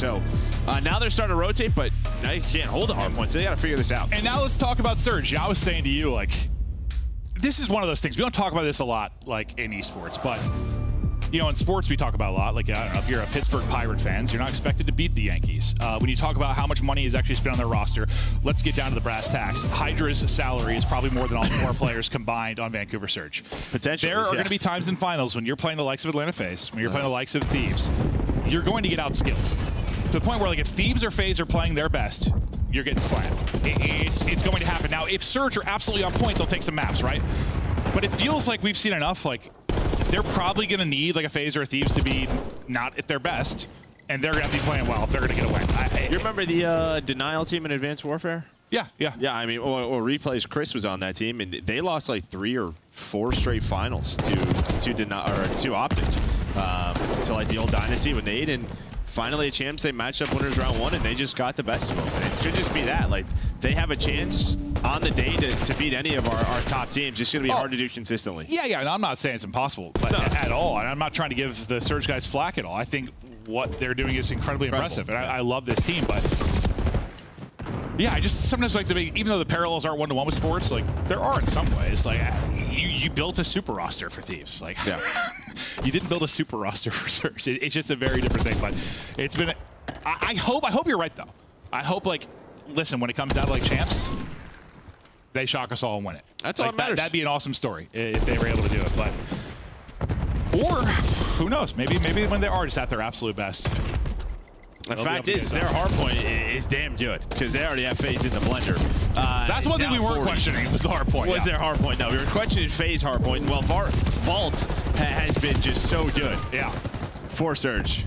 So now they're starting to rotate, but now you can't hold the hard point, so they got to figure this out. And now let's talk about Surge. I was saying to you, like, this is one of those things. We don't talk about this a lot, like, in esports, but, you know, in sports we talk about a lot. Like, I don't know, if you're a Pittsburgh Pirate fans, you're not expected to beat the Yankees. When you talk about how much money is actually spent on their roster, let's get down to the brass tacks. Hydra's salary is probably more than all four players combined on Vancouver Surge. Potentially, there are going to be times in finals when you're playing the likes of Atlanta FaZe, when you're playing the likes of Thieves, you're going to get outskilled. To the point where, like, if Thieves or FaZe are playing their best, you're getting slammed. It's going to happen. Now, if Surge are absolutely on point, they'll take some maps, right? But it feels like we've seen enough, like, they're probably going to need, like, a FaZe or a Thieves to be not at their best, and they're going to have to be playing well if they're going to get a win. You remember the Denial team in Advanced Warfare? Yeah. Yeah, I mean, Replays, Chris was on that team, and they lost like 3 or 4 straight finals to Optic, to like the old Dynasty with Nade, and finally a chance. They matched up winners round 1, and they just got the best of them. And it could just be that, like, they have a chance on the day to beat any of our top teams. It's going to be hard to do consistently. Yeah, and I'm not saying it's impossible at all, and I'm not trying to give the Surge guys flack at all. I think what they're doing is incredibly impressive, and I love this team, but yeah, I just sometimes like to make, even though the parallels aren't one-to-one with sports, like, there are in some ways. Like, you built a super roster for Thieves. Like, yeah. You didn't build a super roster for Surge. It's just a very different thing, but it's been, I hope you're right, though. I hope, like, listen, when it comes down to, like, champs, they shock us all and win it. That's all that matters. That'd be an awesome story if they were able to do it, but, or, who knows, maybe when they are just at their absolute best. The fact is, their hardpoint is damn good, because they already have FaZe in the blender. That's one thing we weren't questioning, was the hardpoint. Was their hardpoint? No, we were questioning FaZe hardpoint. Well, Vault has been just so good. Yeah. For Surge.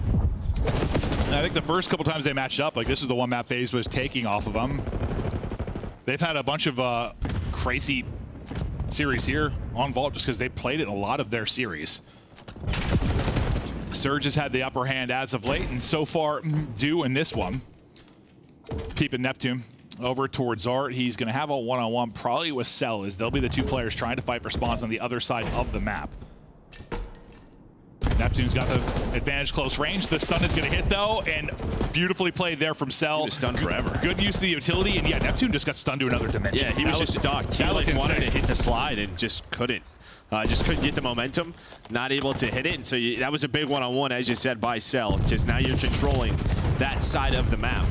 I think the first couple times they matched up, like, this is the one map FaZe was taking off of them. They've had a bunch of crazy series here on Vault just because they played it in a lot of their series. Surge has had the upper hand as of late, and so far do in this one. Keeping Neptune over towards Art. He's going to have a one-on-one probably with Cell, as they'll be the 2 players trying to fight for spawns on the other side of the map. Neptune's got the advantage close range. The stun is going to hit, though, and beautifully played there from Cell. He was stunned forever. Good use of the utility, and yeah, Neptune just got stunned to another dimension. Yeah, he was just stuck. He like wanted to hit the slide and just couldn't. Just couldn't get the momentum, not able to hit it, and so that was a big one-on-one, as you said, by Cell. Just now you're controlling that side of the map.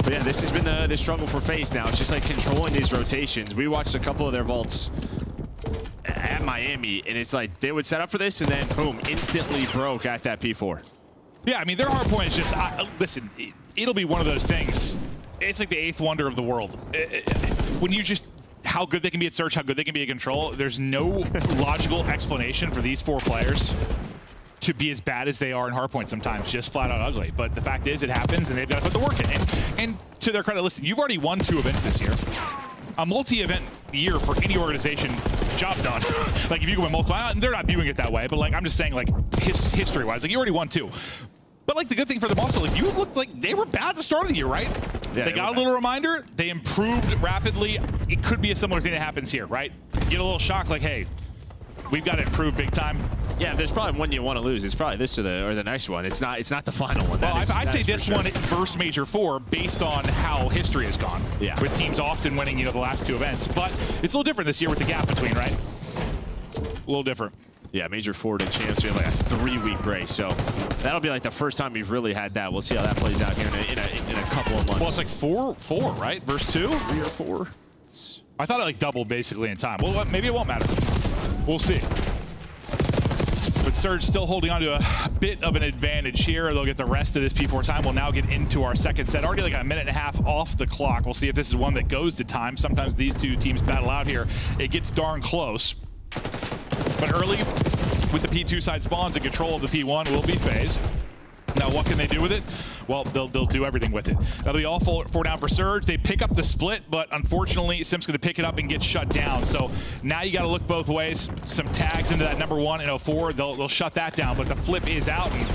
But yeah, this has been the struggle for FaZe now. It's just like controlling these rotations. We watched a couple of their vaults at Miami, and it's like they would set up for this, and then boom, instantly broke at that P4. Yeah, I mean, their hard point is just, listen, it'll be one of those things. It's like the 8th wonder of the world. When you just, how good they can be at Search, how good they can be at Control, there's no logical explanation for these 4 players to be as bad as they are in hardpoint sometimes, just flat out ugly. But the fact is, it happens, and they've got to put the work in. And to their credit, listen, you've already won 2 events this year. A multi-event year for any organization, job done. Like, if you go win multiple, and they're not viewing it that way, but, like, I'm just saying, like, history-wise, like, you already won 2. But, like, the good thing for them also, like, you looked like they were bad at the start of the year, right? Yeah, they got a little reminder. They improved rapidly. It could be a similar thing that happens here, right? Get a little shock, like, hey, we've got to improve big time. Yeah, there's probably one you want to lose. It's probably this or the next one. It's not the final one. Well, I'd say this one versus Major 4 based on how history has gone. Yeah. With teams often winning, you know, the last 2 events. But it's a little different this year with the gap between, right? A little different. Yeah, Major 4 to champs. We have like a 3-week break, so that'll be like the first time we've really had that. We'll see how that plays out here in a couple of months. Well, it's like 4, right? Versus 2? 3 or 4. I thought it like doubled basically in time. Well, maybe it won't matter. We'll see. But Surge still holding on to a bit of an advantage here. They'll get the rest of this P4 time. We'll now get into our second set. Already like a minute and a half off the clock. We'll see if this is one that goes to time. Sometimes these 2 teams battle out here. It gets darn close. But early, with the P2 side spawns and control of the P1 will be FaZe. Now, what can they do with it? Well, they'll do everything with it. That'll be all 4 down for Surge. They pick up the split, but unfortunately, Sim's going to pick it up and get shut down. So now you got to look both ways. Some tags into that number 1 and 04. They'll shut that down, but the flip is out. And,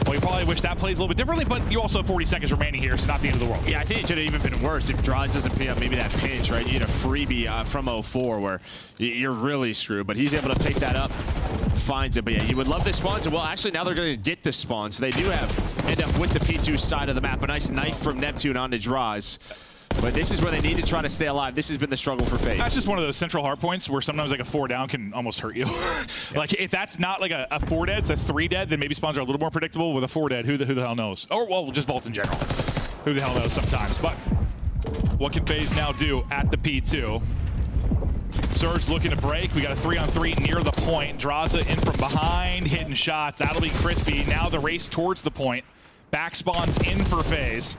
well, you probably wish that plays a little bit differently, but you also have 40 seconds remaining here, so not the end of the world. Yeah, I think it could have even been worse if Draws doesn't pick up maybe that pinch, right? You need a freebie from 04 where you're really screwed, but he's able to pick that up, finds it. But yeah, you would love the spawns. Well, actually, now they're going to get the spawn, so they do have end up with the P2 side of the map. A nice knife from Neptune onto Draws. But this is where they need to try to stay alive. This has been the struggle for FaZe. That's just one of those central hard points where sometimes like a 4 down can almost hurt you. Like if that's not like a 4 dead, it's a 3 dead, then maybe spawns are a little more predictable. With a 4 dead, who the hell knows? Or well, just Vault in general. Who the hell knows sometimes. But what can FaZe now do at the P2? Surge looking to break. We got a 3-on-3 near the point. Draza in from behind, hitting shots. That'll be crispy. Now the race towards the point. Back spawns in for FaZe.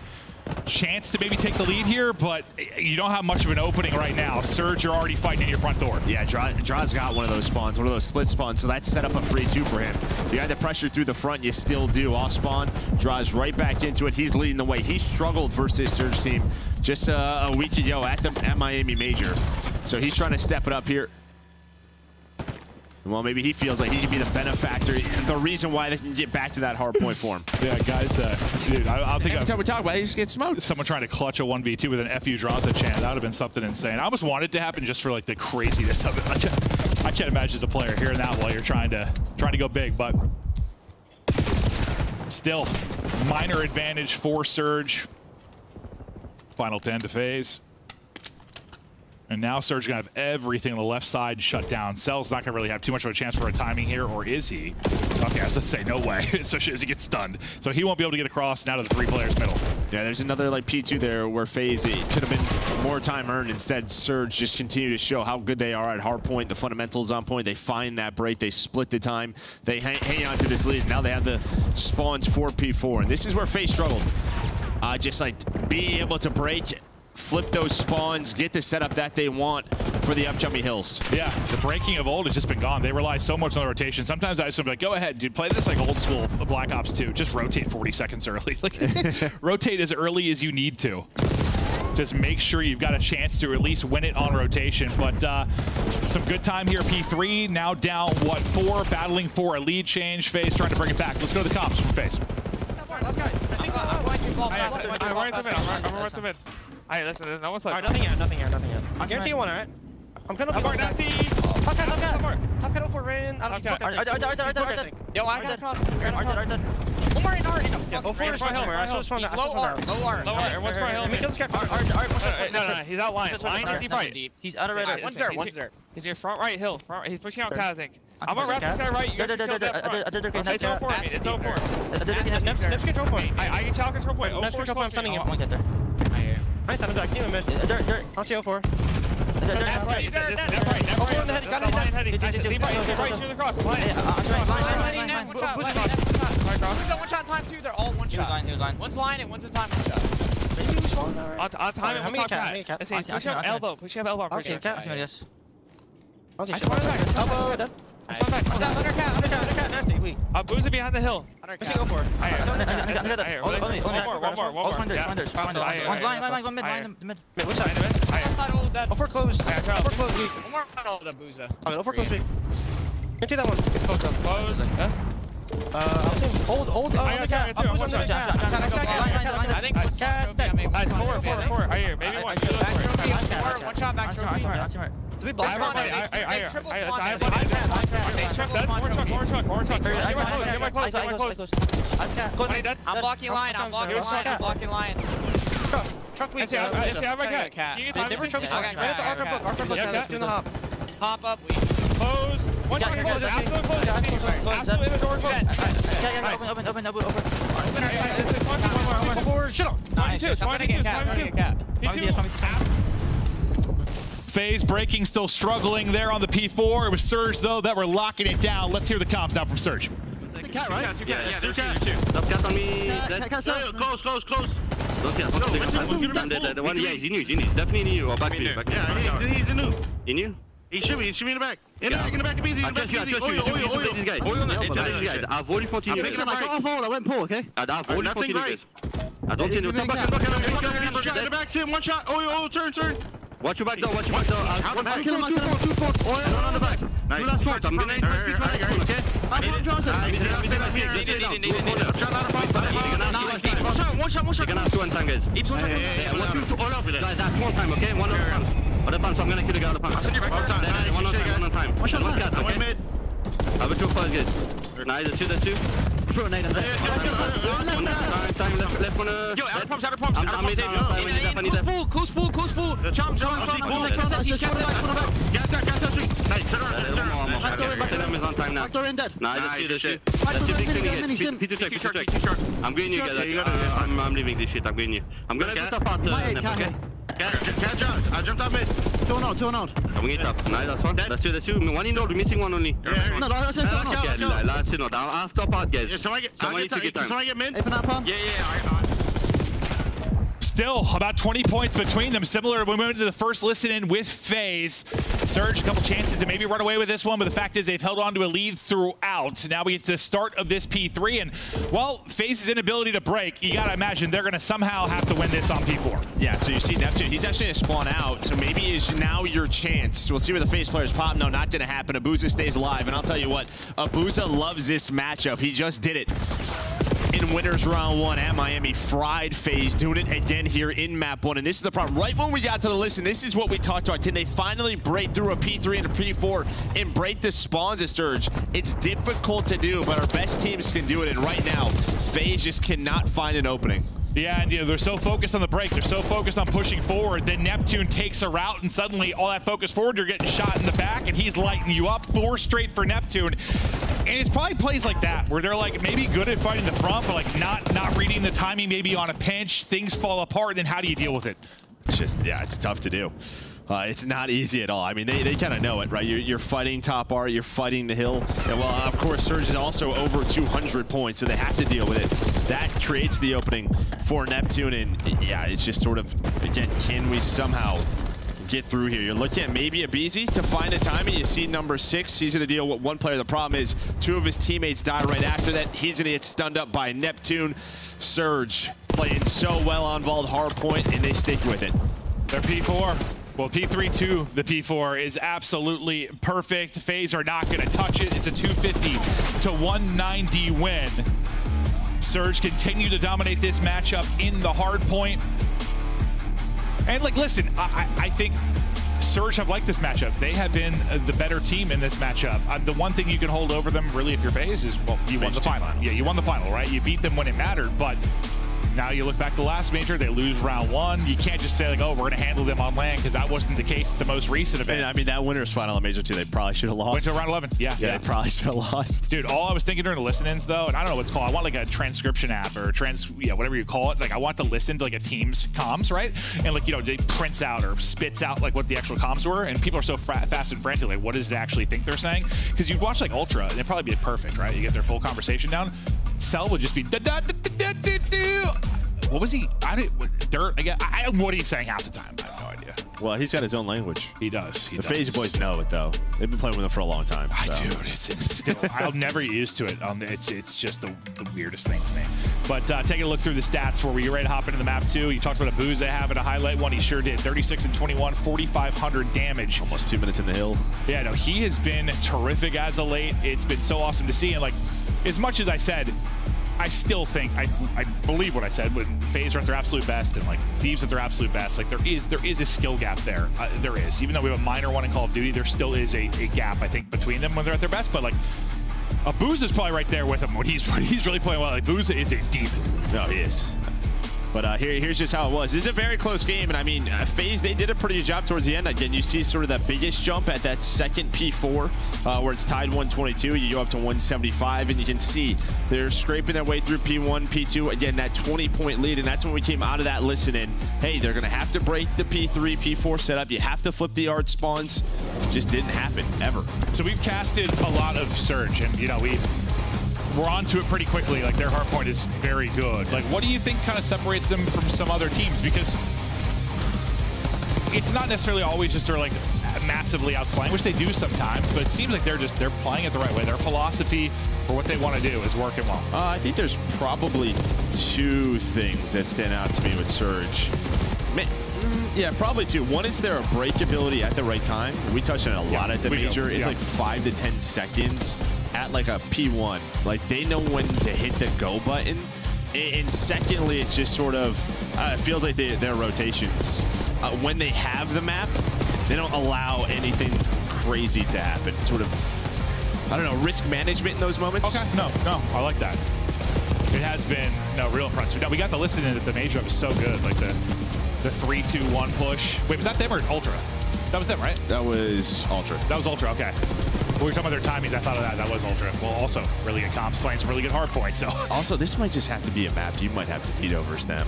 Chance to maybe take the lead here, but you don't have much of an opening right now. Surge, you're already fighting at your front door. Yeah, Draw's got one of those spawns, one of those split spawns, so that's set up a free 2 for him. You had the pressure through the front, you still do. Off spawn, Draw's right back into it. He's leading the way. He struggled versus Surge team just a week ago at Miami Major. So he's trying to step it up here. Well, maybe he feels like he can be the benefactor, the reason why they can get back to that hard point for him. Yeah, guys, dude, I think every time we talk about it, he just gets smoked. Someone trying to clutch a 1v2 with an FU Draza chant, that would have been something insane. I almost wanted it to happen just for like the craziness of it. I can't imagine as a player hearing that while you're trying to go big, but still, minor advantage for Surge. Final 10 to FaZe. And now Surge gonna have everything on the left side shut down. Cell's not gonna really have too much of a chance for a timing here, or is he? Okay, I was gonna say no way, especially as he gets stunned. So he won't be able to get across now to the 3 players middle. Yeah, there's another like P2 there where FaZe, it could have been more time earned. Instead, Surge just continue to show how good they are at hard point. The fundamentals on point. They find that break. They split the time. They hang on to this lead. Now they have the spawns for P4, and this is where FaZe struggled. Just like being able to break, flip those spawns, get the setup that they want for the upcoming hills. Yeah, the breaking of old has just been gone. They rely so much on the rotation. Sometimes I just be like, go ahead, dude, play this like old school Black Ops 2. Just rotate 40 seconds early. Like, rotate as early as you need to. Just make sure you've got a chance to at least win it on rotation. But some good time here. P3 now down, what, 4, battling for a lead change. FaZe trying to bring it back. Let's go to the comps from FaZe. Let's go. I think I'm going to ball. I'm right in the mid. I'm right in the mid. Alright, listen, there's no one's like. Alright, nothing yet. I guarantee you one, alright? I'm gonna be Top cut for Rain. Yo, I got across. One more in R. Go for it. Low R. Everyone's for a hill. Let me kill this guy. No, he's out line. Line deep right. He's out of radar. One's there. He's your front right hill. He's pushing out cat, I think. I'm gonna wrap this guy right. You guys kill that front. It's 04. It's 04. Next control point. I can tell control point. Next control point, I'm stunning him. Nice, I'm back. Keep him mid. I'll see 04. That's right. Got one shot time too. They're all one shot. One's line and one's a time one shot. On time. How many cat? Push up elbow. Push up elbow. I'll see cat. Yes. I'll see elbow. Undercat, nasty. Weak. Booza behind the hill. Let's go for it. One more. One mid. Which side? 04 closed. 04 closed weak. One more out of Booza. 04 closed weak. Get to that one. Close. Old. Undercat. I think cat. Nice. 4. I hear. Maybe one. One shot back trophy. More truck. I'm blocking line. Blocking line. Truck weak. They were trophies. Right at the Arkham book. Doing the hop. Hop up. Close. One shot close. Absolutely in the door close. Open. Shut up. 22. FaZe breaking, still struggling there on the P4. It was Surge, though, that were locking it down. Let's hear the comps now from Surge. Cat, right? Yeah, there's two. Cat on me. Close. Don't see the one, yeah, he's new. Definitely new. Or back to you. Yeah, he's new. You new? He should be in the back. In the back of BZ. I trust you. These guys. I have 40-14 I'm making him like off hole. I went pull, okay? I have 40-14 guys. I don't see no. Come back. In the back, Sim. One shot. Turn. Watch your back though. One back. Kill him. 2-4. Oil on the back. Nice. Last shot. I'm gonna okay? One shot. You're gonna have 2 on time, guys. Guys, that's 1 time, okay? 1 on time. Other pump, so I'm gonna kill the guy on the pump. One on time. One shot. I have a 2 guys. Nice, that's 2. Throw a nade on that. Time, left corner. Yo, outer pumps, Close pool. Jump. Gas that street. Nice, turn around. Is on time now. Nice, let's see. P2 I'm going you guys. I'm leaving this shit. I'm going you. I'm gonna get the part. Okay. Catch out. I jumped up mid. 2 out. I'm going up. Nice, that's one. That's two. One in all. We're missing one only. No, Last in after part, guys. Someone get mid? Yeah. Still about 20 points between them. Similar when we went into the first listen in with FaZe. Surge, a couple chances to maybe run away with this one, but the fact is they've held on to a lead throughout. Now we get to the start of this P3, and, well, FaZe's inability to break, you gotta imagine they're gonna somehow have to win this on P4. Yeah, so you see Neptune, he's actually gonna spawn out, so maybe is now your chance. We'll see where the FaZe players pop. No, not gonna happen. Abuza stays alive, and I'll tell you what, Abuza loves this matchup. He just did it in winners round 1 at Miami. Fried FaZe, doing it again here in map 1, and this is the problem. Right when we got to the listen, this is what we talked about. Can they finally break through a P3 and a P4 and break the spawns of Surge? It's difficult to do, but our best teams can do it, and right now, FaZe just cannot find an opening. Yeah, and they're so focused on the break, they're so focused on pushing forward, then Neptune takes a route, and suddenly all that focus forward, you're getting shot in the back, and he's lighting you up. 4 straight for Neptune. And it's probably plays like that, where they're like maybe good at fighting the front, but like not reading the timing, maybe on a pinch, things fall apart, then how do you deal with it? It's just, yeah, it's tough to do. It's not easy at all. I mean, they kind of know it, right? You're fighting top art, you're fighting the hill. And well, of course, Surge is also over 200 points, so they have to deal with it. That creates the opening for Neptune, and yeah, it's just sort of, again, can we somehow get through here? You're looking at maybe Abizi to find the timing. You see number 6, he's going to deal with one player. The problem is 2 of his teammates die right after that. He's going to get stunned up by Neptune. Surge playing so well on Vault hardpoint, and they stick with it. They're P4. Well, P3-2, the P4 is absolutely perfect. FaZe are not going to touch it. It's a 250 to 190 win. Surge continue to dominate this matchup in the hard point. And, like, listen, I think Surge have liked this matchup. They have been the better team in this matchup. The one thing you can hold over them, really, if you're FaZe, is, well, you won the final. Yeah, you won the final, right? You beat them when it mattered, but now you look back to the last major, they lose round 1. You can't just say, like, oh, we're going to handle them on land, because that wasn't the case at the most recent event. I mean, that winners final at Major 2, they probably should have lost. Went to round 11. Yeah, they probably should have lost. Dude, all I was thinking during the listen-ins, though, and I don't know what it's called. I want, like, a transcription app or whatever you call it. Like, I want to listen to, like, a team's comms, right? And, like, you know, it prints out or spits out, like, what the actual comms were. And people are so fast and frantic, like, what does it actually think they're saying? Because you'd watch, like, Ultra, and it'd probably be perfect, right? You get their full conversation down. Cell would just be what was he? What he's saying half the time? I have no idea. Well, he's got his own language. He does. The FaZe boys know it, though. They've been playing with him for a long time. So. Dude, it's still, I'll never get used to it. It's just the weirdest thing to me. But taking a look through the stats before we get ready to hop into the map 2. You talked about Abuza having a highlight one. He sure did. 36 and 21, 4,500 damage. Almost 2 minutes in the hill. Yeah, no, he has been terrific as of late. It's been so awesome to see. And, like, as much as I said, I still think, I believe what I said, when FaZe are at their absolute best and, like, Thieves at their absolute best, like, there is a skill gap there. There is. Even though we have a minor one in Call of Duty, there still is a gap, I think, between them when they're at their best. But, like, Abuza's probably right there with him when he's really playing well. Like, Abuza is a demon. No, he is. But here's just how it was. This is a very close game, and I mean, FaZe, they did a pretty good job towards the end. Again, you see sort of that biggest jump at that second P4, where it's tied 122. You go up to 175, and you can see they're scraping their way through P1, P2. Again, that 20-point lead, and that's when we came out of that listening. Hey, they're going to have to break the P3, P4 setup. You have to flip the art spawns. Just didn't happen, ever. So we've casted a lot of Surge, and, you know, we're on to it pretty quickly. Like, their hardpoint is very good. Like, what do you think kind of separates them from some other teams? Because it's not necessarily always just they're, like, massively outslang, which they do sometimes, but it seems like they're playing it the right way. Their philosophy for what they want to do is working well. I think there's probably 2 things that stand out to me with Surge. Yeah, probably 2. One is their breakability at the right time. We touched on it a lot at the major. It's like 5 to 10 seconds at like a P1. Like, they know when to hit the go button. And secondly, it's just sort of, it feels like their rotations, when they have the map, they don't allow anything crazy to happen. Sort of, I don't know, risk management in those moments. Okay, no, I like that. It has been real impressive. Now we got the listen in at the major. It was so good, like the 3-2-1 push. Wait, was that them or Ultra? That was them, right? That was Ultra. That was Ultra. Okay. When we were talking about their timings, I thought of that. That was Ultra. Well, also really good comps, playing some really good hard points. So also, this might just have to be a map you might have to veto versus them.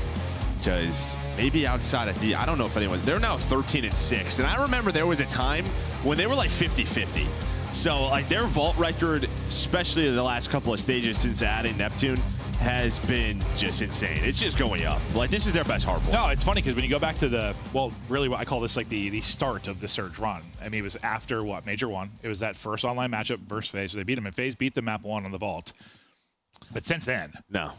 Because maybe outside of I don't know if anyone, they're now 13-6. And I remember there was a time when they were like 50-50. So like their vault record, especially the last couple of stages since adding Neptune, has been just insane. It's just going up. Like this is their best hardpoint. No, it's funny because when you go back to the, well, really what I call this like the start of the Surge run. I mean, it was after what, Major 1. It was that first online matchup versus FaZe. So they beat them, and FaZe beat them map 1 on the vault. But since then, not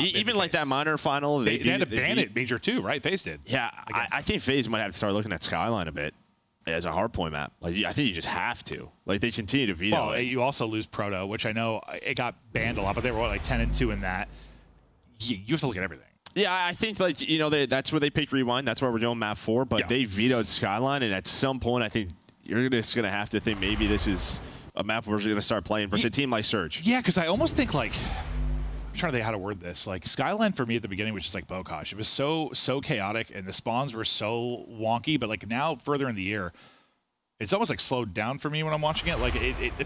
even like that minor final. They had to ban it Major 2, right? FaZe did. Yeah, I think FaZe might have to start looking at Skyline a bit as a hardpoint map. Like I think you just have to. Like they continue to veto. Well, you also lose Proto, which I know it got banned a lot, but they were like 10-2 in that. You have to look at everything. Yeah, I think like that's where they picked Rewind. That's where we're doing map 4, but they vetoed Skyline, and at some point I think you're just gonna have to think maybe this is a map we're gonna start playing versus a team like Surge. Yeah, because I almost think like, I'm trying to think how to word this. Like Skyline for me at the beginning was just like Bokosh. It was so chaotic, and the spawns were so wonky. But like now, further in the year, it's almost like slowed down for me when I'm watching it. Like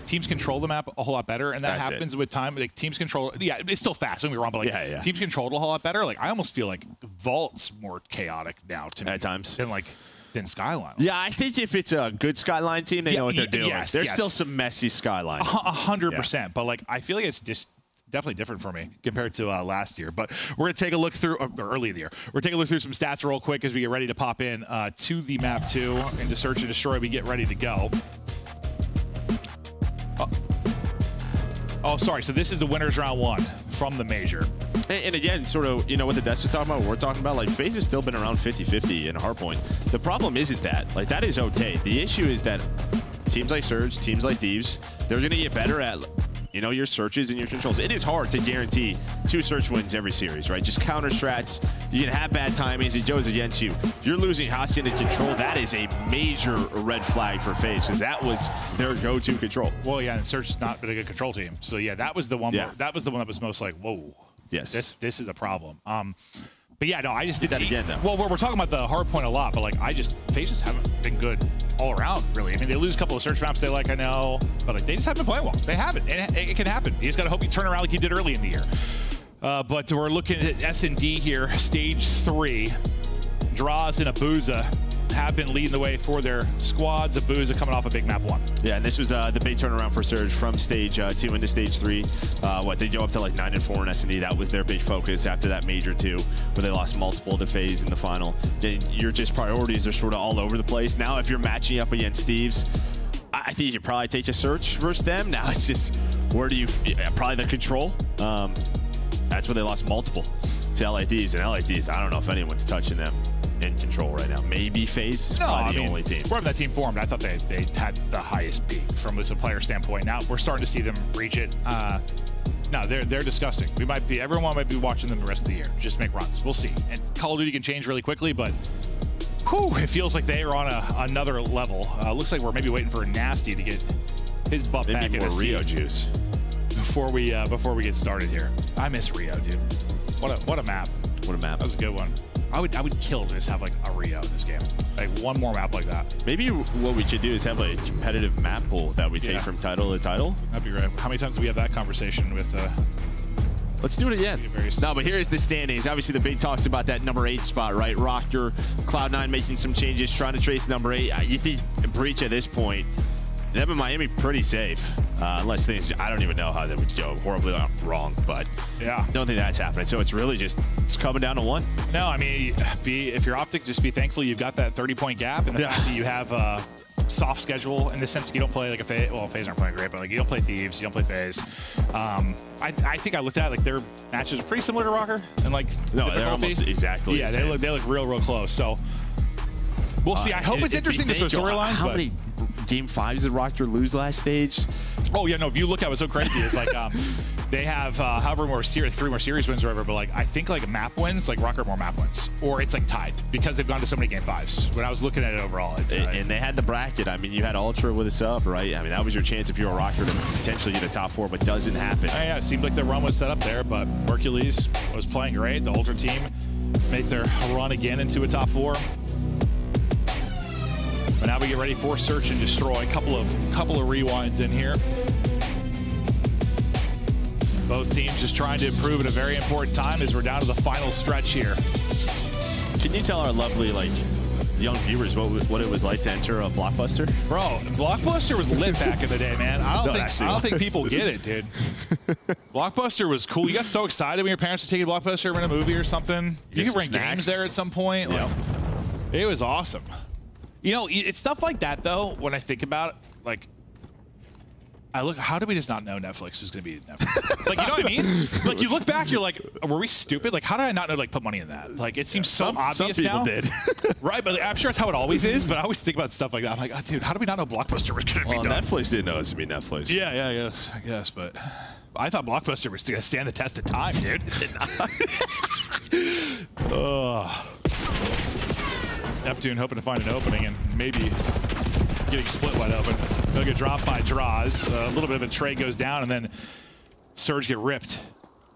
teams control the map a whole lot better, and that happens with time. Like teams control. Yeah, it's still fast. Don't get me wrong, but like teams control it a whole lot better. Like I almost feel like Vault's more chaotic now to me at times than Skyline. Yeah, I think if it's a good Skyline team, they know what they're doing. There's still some messy Skyline. 100%. But like I feel like it's just definitely different for me compared to last year. But we're going to take a look through, or early in the year, we're taking a look through some stats real quick as we get ready to pop in to the map 2 into Search and Destroy. We get ready to go. Oh, sorry. So this is the winners round 1 from the major. And again, sort of, what the Desk are talking about, what we're talking about, like FaZe has still been around 50-50 in hardpoint. The problem isn't that. Like that is okay. The issue is that teams like Surge, teams like Thieves, they're going to get better at your searches and your controls. It is hard to guarantee 2 search wins every series, right? Just counter strats. You can have bad timings. It goes against you. You're losing Hostin and control. That is a major red flag for FaZe because that was their go-to control. Well, yeah, and Surge is not been a good control team. So yeah, that was the one. Yeah. That was the one that was most like, whoa. Yes. This is a problem. But yeah, no, I just did that again though. Well, we're talking about the hard point a lot, but like FaZe just haven't been good all around, really. I mean, they lose a couple of search maps they like, I know, but like they just haven't been playing well. They haven't. It can happen. You just got to hope you turn around like you did early in the year. But we're looking at S&D here, stage 3. Draws and Abuza have been leading the way for their squads. Abuza coming off a big map 1. Yeah, and this was the big turnaround for Surge from stage 2 into stage 3. They go up to like 9-4 in S&D. That was their big focus after that major 2, where they lost multiple to FaZe in the final. Then your just priorities are sort of all over the place. Now, if you're matching up against Thieves, I think you should probably take a Search versus them. Now it's just where do you probably the control. That's where they lost multiple to LA Thieves, and LA Thieves, I don't know if anyone's touching them in control right now. Maybe FaZe is probably the only team. Wherever that team formed, I thought they had the highest peak from a player standpoint. Now we're starting to see them reach it. No, they're disgusting. Everyone might be watching them the rest of the year. Just make runs. We'll see. And Call of Duty can change really quickly, but it feels like they are on another level. Looks like we're maybe waiting for Nasty to get his butt back in the Rio juice before we get started here. I miss Rio, dude. What a map. What a map. That was a good one. I would kill to just have like a Rio in this game. Like one more map like that. Maybe what we should do is have a competitive map pool that we take from title to title. That'd be great. How many times do we have that conversation with Let's do it again. No, but here's the standings. Obviously, the big talk's about that number 8 spot, right? Rocker, Cloud9 making some changes, trying to trace number 8. You think Breach at this point, them in Miami pretty safe. Unless things, I don't even know how that would go horribly wrong, but yeah, don't think that's happening. So it's really just, it's coming down to 1. No, I mean, if you're Optic, just be thankful you've got that 30-point gap, and the fact that you have a soft schedule in the sense that you don't play like a FaZe. Well, FaZe aren't playing great, but like you don't play Thieves, you don't play FaZe. I think I looked at it, like their matches are pretty similar to Rocker, and like they're almost exactly the same. they look real close. So we'll see. I hope it's interesting to switch storylines. How many Game 5s did Rocker lose last stage? Oh yeah, no. If you look at what's so crazy is like They have however more series, 3 more series wins or whatever, but like I think like map wins, like Rocket more map wins, or it's like tied because they've gone to so many game 5s. When I was looking at it overall, and they had the bracket. I mean, you had Ultra with a sub, right? I mean, that was your chance if you were a Rocket to potentially get a top 4, but doesn't happen. Yeah, it seemed like the run was set up there, but Hercules was playing great. The Ultra team make their run again into a top 4. But now we get ready for Search and Destroy. A couple of rewinds in here. Both teams just trying to improve at a very important time as we're down to the final stretch here. Can you tell our lovely, like, young viewers what it was like to enter a Blockbuster? Bro, Blockbuster was lit back in the day, man. I don't think people get it, dude. Blockbuster was cool. You got so excited when your parents were taking Blockbuster in a movie or something. You could rent games there at some point. Like, it was awesome. You know, it's stuff like that, though, when I think about it, like, how did we just not know Netflix was going to be Netflix? Like, you know what I mean? Like, you look back, you're like, were we stupid? Like, how did I not know, like, put money in that? Like, it seems so obvious now. Some people did. Right, but I'm sure it's how it always is, but I always think about stuff like that. I'm like, oh, dude, how do we not know Blockbuster was going to be done? Netflix didn't know it was going to be Netflix. Yeah, yes, I guess, but I thought Blockbuster was going to stand the test of time, dude. Neptune hoping to find an opening and maybe getting split wide open. They'll get dropped by Draws. A little bit of a trade goes down, and then Surge get ripped.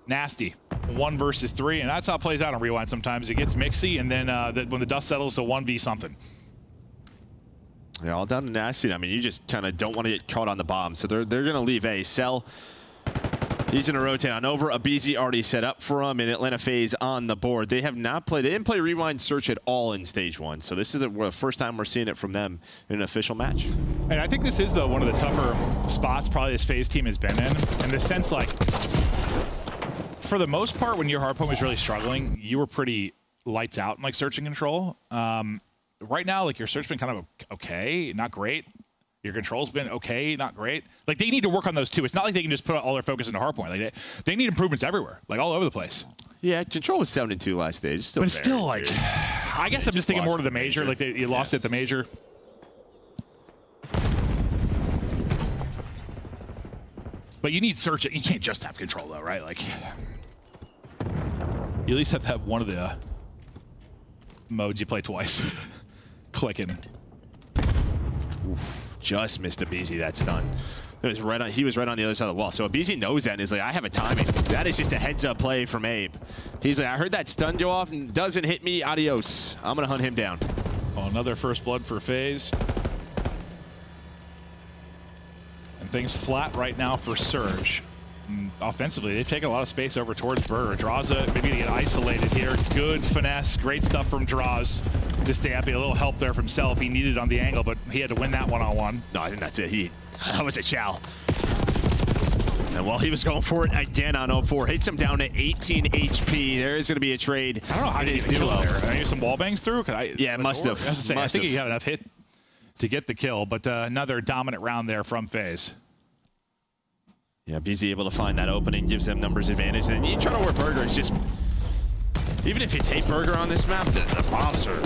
Nasty. 1 versus 3, and that's how it plays out on Rewind sometimes. It gets mixy, and then when the dust settles, a 1v something. Yeah, all down to Nasty. I mean, you just kind of don't want to get caught on the bomb. So they're going to leave A. Cell, he's going to rotate on over. Abizi already set up for him, and Atlanta FaZe on the board. They have not played. They didn't play Rewind Search at all in Stage 1. So this is the first time we're seeing it from them in an official match. And I think this is one of the tougher spots probably this FaZe team has been in the sense, like, for the most part, when your hardpoint was really struggling, you were pretty lights out in, like, Search and Control. Right now, like, your Search's been kind of okay, not great. Your control's been okay, not great. Like, they need to work on those too. It's not like they can just put all their focus into hardpoint. Like, they need improvements everywhere, like all over the place. Yeah, control was 7-2 last stage. Still, but it's still like, I guess I'm just thinking more to the major. Like, you lost at the major. But you need Search. You can't just have control though, right? Like, you at least have to have one of the modes you play twice. Clicking. Oof. Just missed Abizi that stun. It was right on, he was right on the other side of the wall. So Abizi knows that and is like, I have a timing. That is just a heads-up play from Abe. He's like, I heard that stun go off and doesn't hit me. Adios. I'm going to hunt him down. Well, another first blood for FaZe. And things flat right now for Surge. Offensively, they take a lot of space over towards Burr. Draza maybe to get isolated here. Good finesse. Great stuff from Draws to stay happy. A little help there from himself. He needed on the angle, but he had to win that one-on-one. No, I think that's it. That was a chow. And while he was going for it again on 04, hits him down to 18 HP. There is going to be a trade. I don't know how he did kill there. I need some wall bangs through? Yeah, must have. I think he had enough hit to get the kill, but another dominant round there from FaZe. Yeah, BZ able to find that opening, gives them numbers advantage. Then you try to work Burger, it's just, even if you take Burger on this map, the bombs are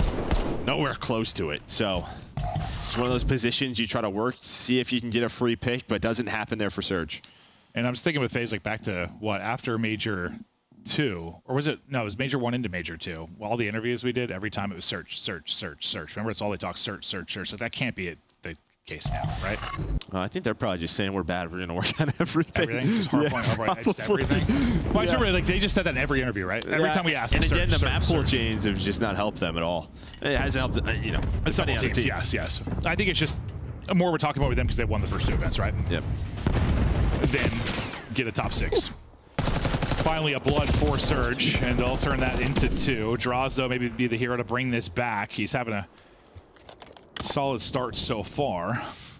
nowhere close to it. So it's one of those positions you try to work, see if you can get a free pick, but it doesn't happen there for Surge. And I'm just thinking with FaZe, like back to what, after Major 2, or was it, no, it was Major 1 into Major 2. Well, all the interviews we did, every time it was search, search, search, search. Remember, it's all they talk, search, search, search. So that can't be the case now, right? I think they're probably just saying we're bad. We're going to work on everything. Everything? Just hardpoint, just everything? Well, yeah. Like, they just said that in every interview, right? Every time we ask them. And again, the map pool chains have just not helped them at all. It hasn't helped, you know. Some teams, yes. I think it's just more we're talking about with them because they won the first 2 events, right? Yep. Then get a top 6. Finally, a blood for Surge, and they'll turn that into 2. Draws, though, maybe be the hero to bring this back. He's having a solid start so far.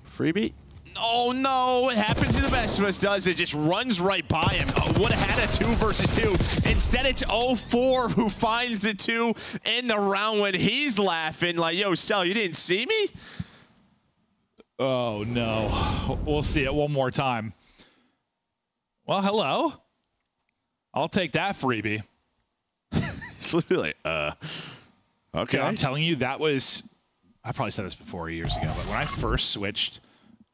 Freebie? Oh no, it happens to the best of us, does it? Just runs right by him. Would have had a 2 versus 2. Instead, it's 04 who finds the 2 in the round when he's laughing like, yo, Cell, you didn't see me? Oh no. We'll see it one more time. Well, hello. I'll take that freebie. It's literally like, okay. I'm telling you, that was, I probably said this before years ago, but when I first switched,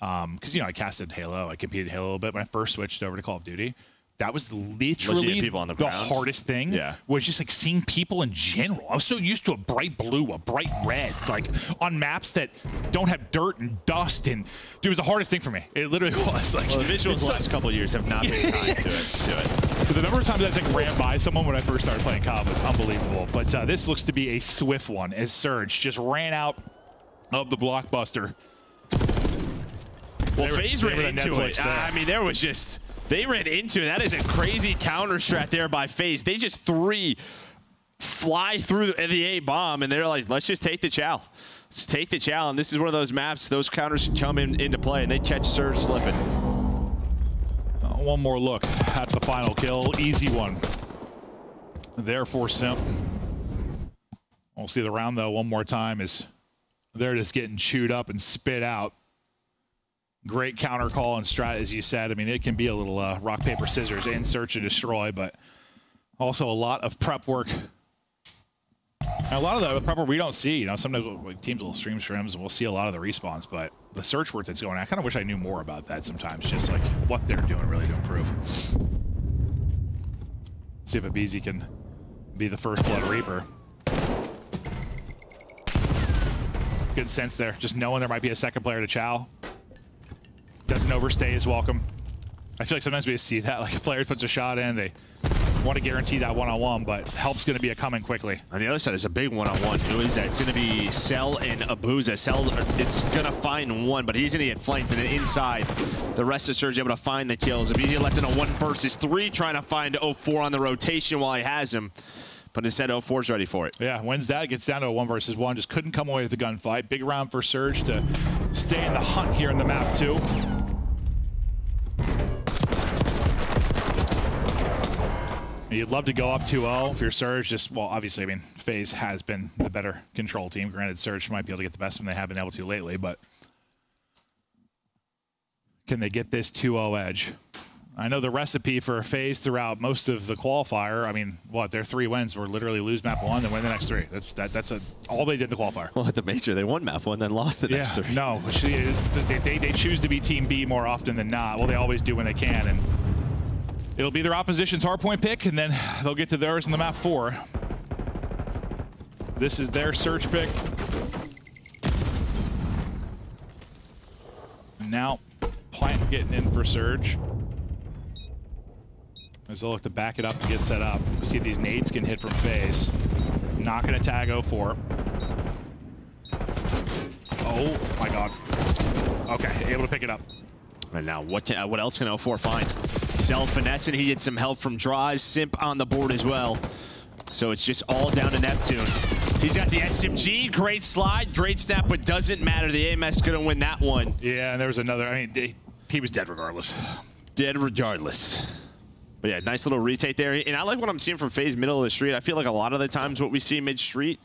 because, you know, I casted Halo, I competed Halo a little bit. When I first switched over to Call of Duty, that was literally people on the hardest thing. Yeah. Was just like seeing people in general. I was so used to a bright blue, a bright red, like on maps that don't have dirt and dust, and dude, it was the hardest thing for me. It literally was. Like, well, the visuals the last couple of years have not been kind to it. But the number of times I think ran by someone when I first started playing COD was unbelievable. But this looks to be a swift one as Surge just ran out of the blockbuster. Well, FaZe ran into it. I mean, there was just, they ran into it. That is a crazy counter strat there by FaZe. They just fly through the A bomb, and they're like, let's just take the chow. Let's take the chow. And this is one of those maps, those counters come into play, and they catch Surge slipping. One more look at the final kill. Easy one there for Simp. We'll see the round, though, one more time as they're just getting chewed up and spit out. Great counter call and strat, as you said. I mean, it can be a little rock, paper, scissors in search and destroy, but also a lot of prep work. And a lot of the prep work we don't see. You know, sometimes teams will stream scrims and we'll see a lot of the respawns, but the search work that's going on, I kind of wish I knew more about that sometimes, just like what they're doing really to improve. See if aBeZy can be the first Blood Reaper. Good sense there, just knowing there might be a second player to chow. Doesn't overstay his welcome. I feel like sometimes we see that, like a player puts a shot in, they want to guarantee that one-on-one, but help's going to be coming quickly. On the other side, there's a big one-on-one. Who is that? It's going to be Cell and aBeZy. Cell is going to find one, but he's going to get flanked, and then inside, the rest of Surge able to find the kills. aBeZy left in a 1 versus 3, trying to find 04 on the rotation while he has him. But instead, 04's ready for it. Yeah, wins that. Gets down to a 1 versus 1. Just couldn't come away with the gunfight. Big round for Surge to stay in the hunt here in the map, too. You'd love to go up 2-0 if you're Surge. Just, well, obviously, I mean, FaZe has been the better control team. Granted, Surge might be able to get the best of them. They haven't been able to lately, but can they get this 2-0 edge? I know the recipe for FaZe throughout most of the qualifier. I mean, what, their 3 wins were literally lose map 1, then win the next 3. That's all they did in the qualifier. Well, at the major, they won map 1, then lost the next 3. No, they choose to be Team B more often than not. Well, they always do when they can, and it'll be their opposition's hardpoint pick, and then they'll get to theirs in the map 4. This is their Surge pick. And now, Plant getting in for Surge. As they'll look to back it up and get set up. We'll see if these nades can hit from FaZe. Not going to tag 04. Oh my god. Okay, able to pick it up. And now, what else can 04 find? Cell finessing, he gets some help from Draws. Simp on the board as well. So it's just all down to Neptune. He's got the SMG, great slide, great snap, but doesn't matter. The AMS couldn't win that one. Yeah, and there was another, I mean, he was dead regardless. Dead regardless. But yeah, nice little retake there. And I like what I'm seeing from FaZe middle of the street. I feel like a lot of the times what we see mid-street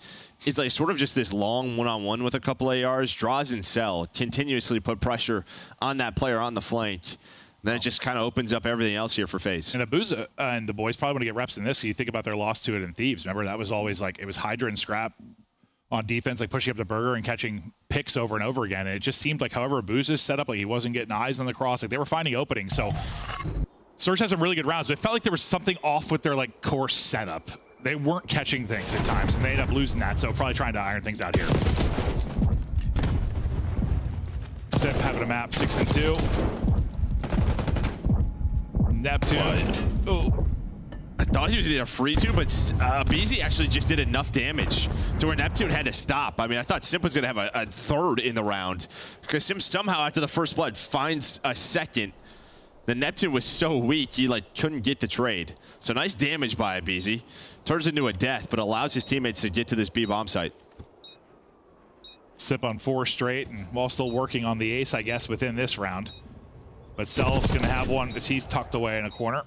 is like sort of just this long one-on-one with a couple ARs. Draws and Cell continuously put pressure on that player on the flank. And then it just kind of opens up everything else here for FaZe. And aBeZy and the boys probably want to get reps in this because you think about their loss to it in Thieves. Remember, that was always like, it was Hydra and Scrap on defense, like pushing up the burger and catching picks over and over again. And it just seemed like however aBeZy's set up, like he wasn't getting eyes on the cross. Like they were finding openings. So Surge had some really good rounds, but it felt like there was something off with their like core setup. They weren't catching things at times, and they ended up losing that. So probably trying to iron things out here. Simp having a map 6 and 2. Neptune. Oh. I thought he was either free to, but aBeZy actually just did enough damage to where Neptune had to stop. I mean, I thought Simp was going to have a third in the round because Simp somehow, after the first blood, finds a second. The Neptune was so weak, he like couldn't get the trade. So nice damage by aBeZy. Turns into a death, but allows his teammates to get to this B bomb site. Simp on 4 straight, and while still working on the ace, I guess, within this round. But Cell's going to have one as he's tucked away in a corner.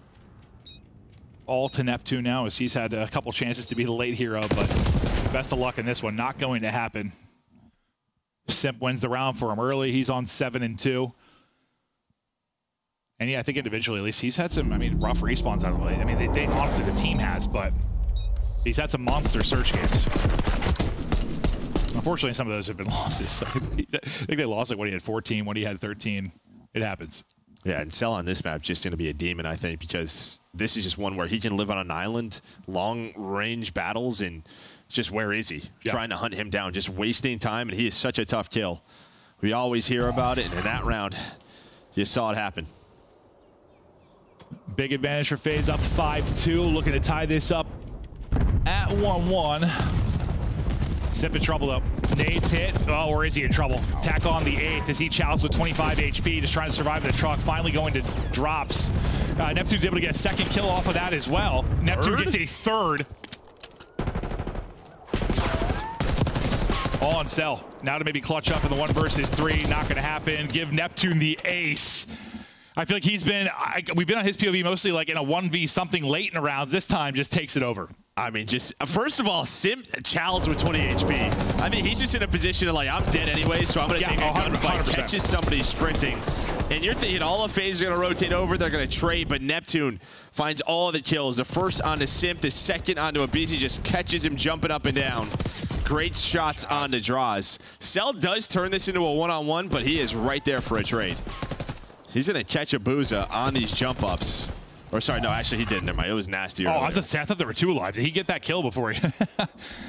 All to Neptune now as he's had a couple chances to be the late hero, but best of luck in this one. Not going to happen. Simp wins the round for him early. He's on 7 and 2. And yeah, I think individually, at least, he's had some, I mean, rough respawns out of the way. I mean, they honestly, the team has, but he's had some monster search games. Unfortunately, some of those have been losses. I think they lost like when he had 14, when he had 13. It happens. Yeah, and Cell on this map just going to be a demon, I think, because this is just one where he can live on an island, long-range battles, and just where is he? Yeah. Trying to hunt him down, just wasting time, and he is such a tough kill. We always hear about it, and in that round, you saw it happen. Big advantage for FaZe, up 5-2, looking to tie this up at 1-1. Simp in trouble though. Nades hit. Oh, or is he in trouble? Tack on the 8th as he chows with 25 HP, just trying to survive the truck. Finally going to drops. Neptune's able to get a second kill off of that as well. Neptune gets a third. All on Cell. Now to maybe clutch up in the 1 versus 3. Not going to happen. Give Neptune the ace. I feel like he's been, we've been on his POV mostly like in a 1v something late in the rounds. This time just takes it over. I mean, just first of all, Simp Chalice with 20 HP. I mean, he's just in a position of like, I'm dead anyway, so I'm going to take a gunfight. Catches somebody sprinting. And you're thinking all of FaZe are going to rotate over, they're going to trade, but Neptune finds all the kills. The first onto Simp, the second onto Abizi, just catches him jumping up and down. Great shots on the draws. Cell does turn this into a one-on-one, but he is right there for a trade. He's going to catch a Booza on these jump ups. Or sorry, no, actually he didn't. Never mind. It was nasty. Oh, I was just saying, I thought there were 2 alive. Did he get that kill before he?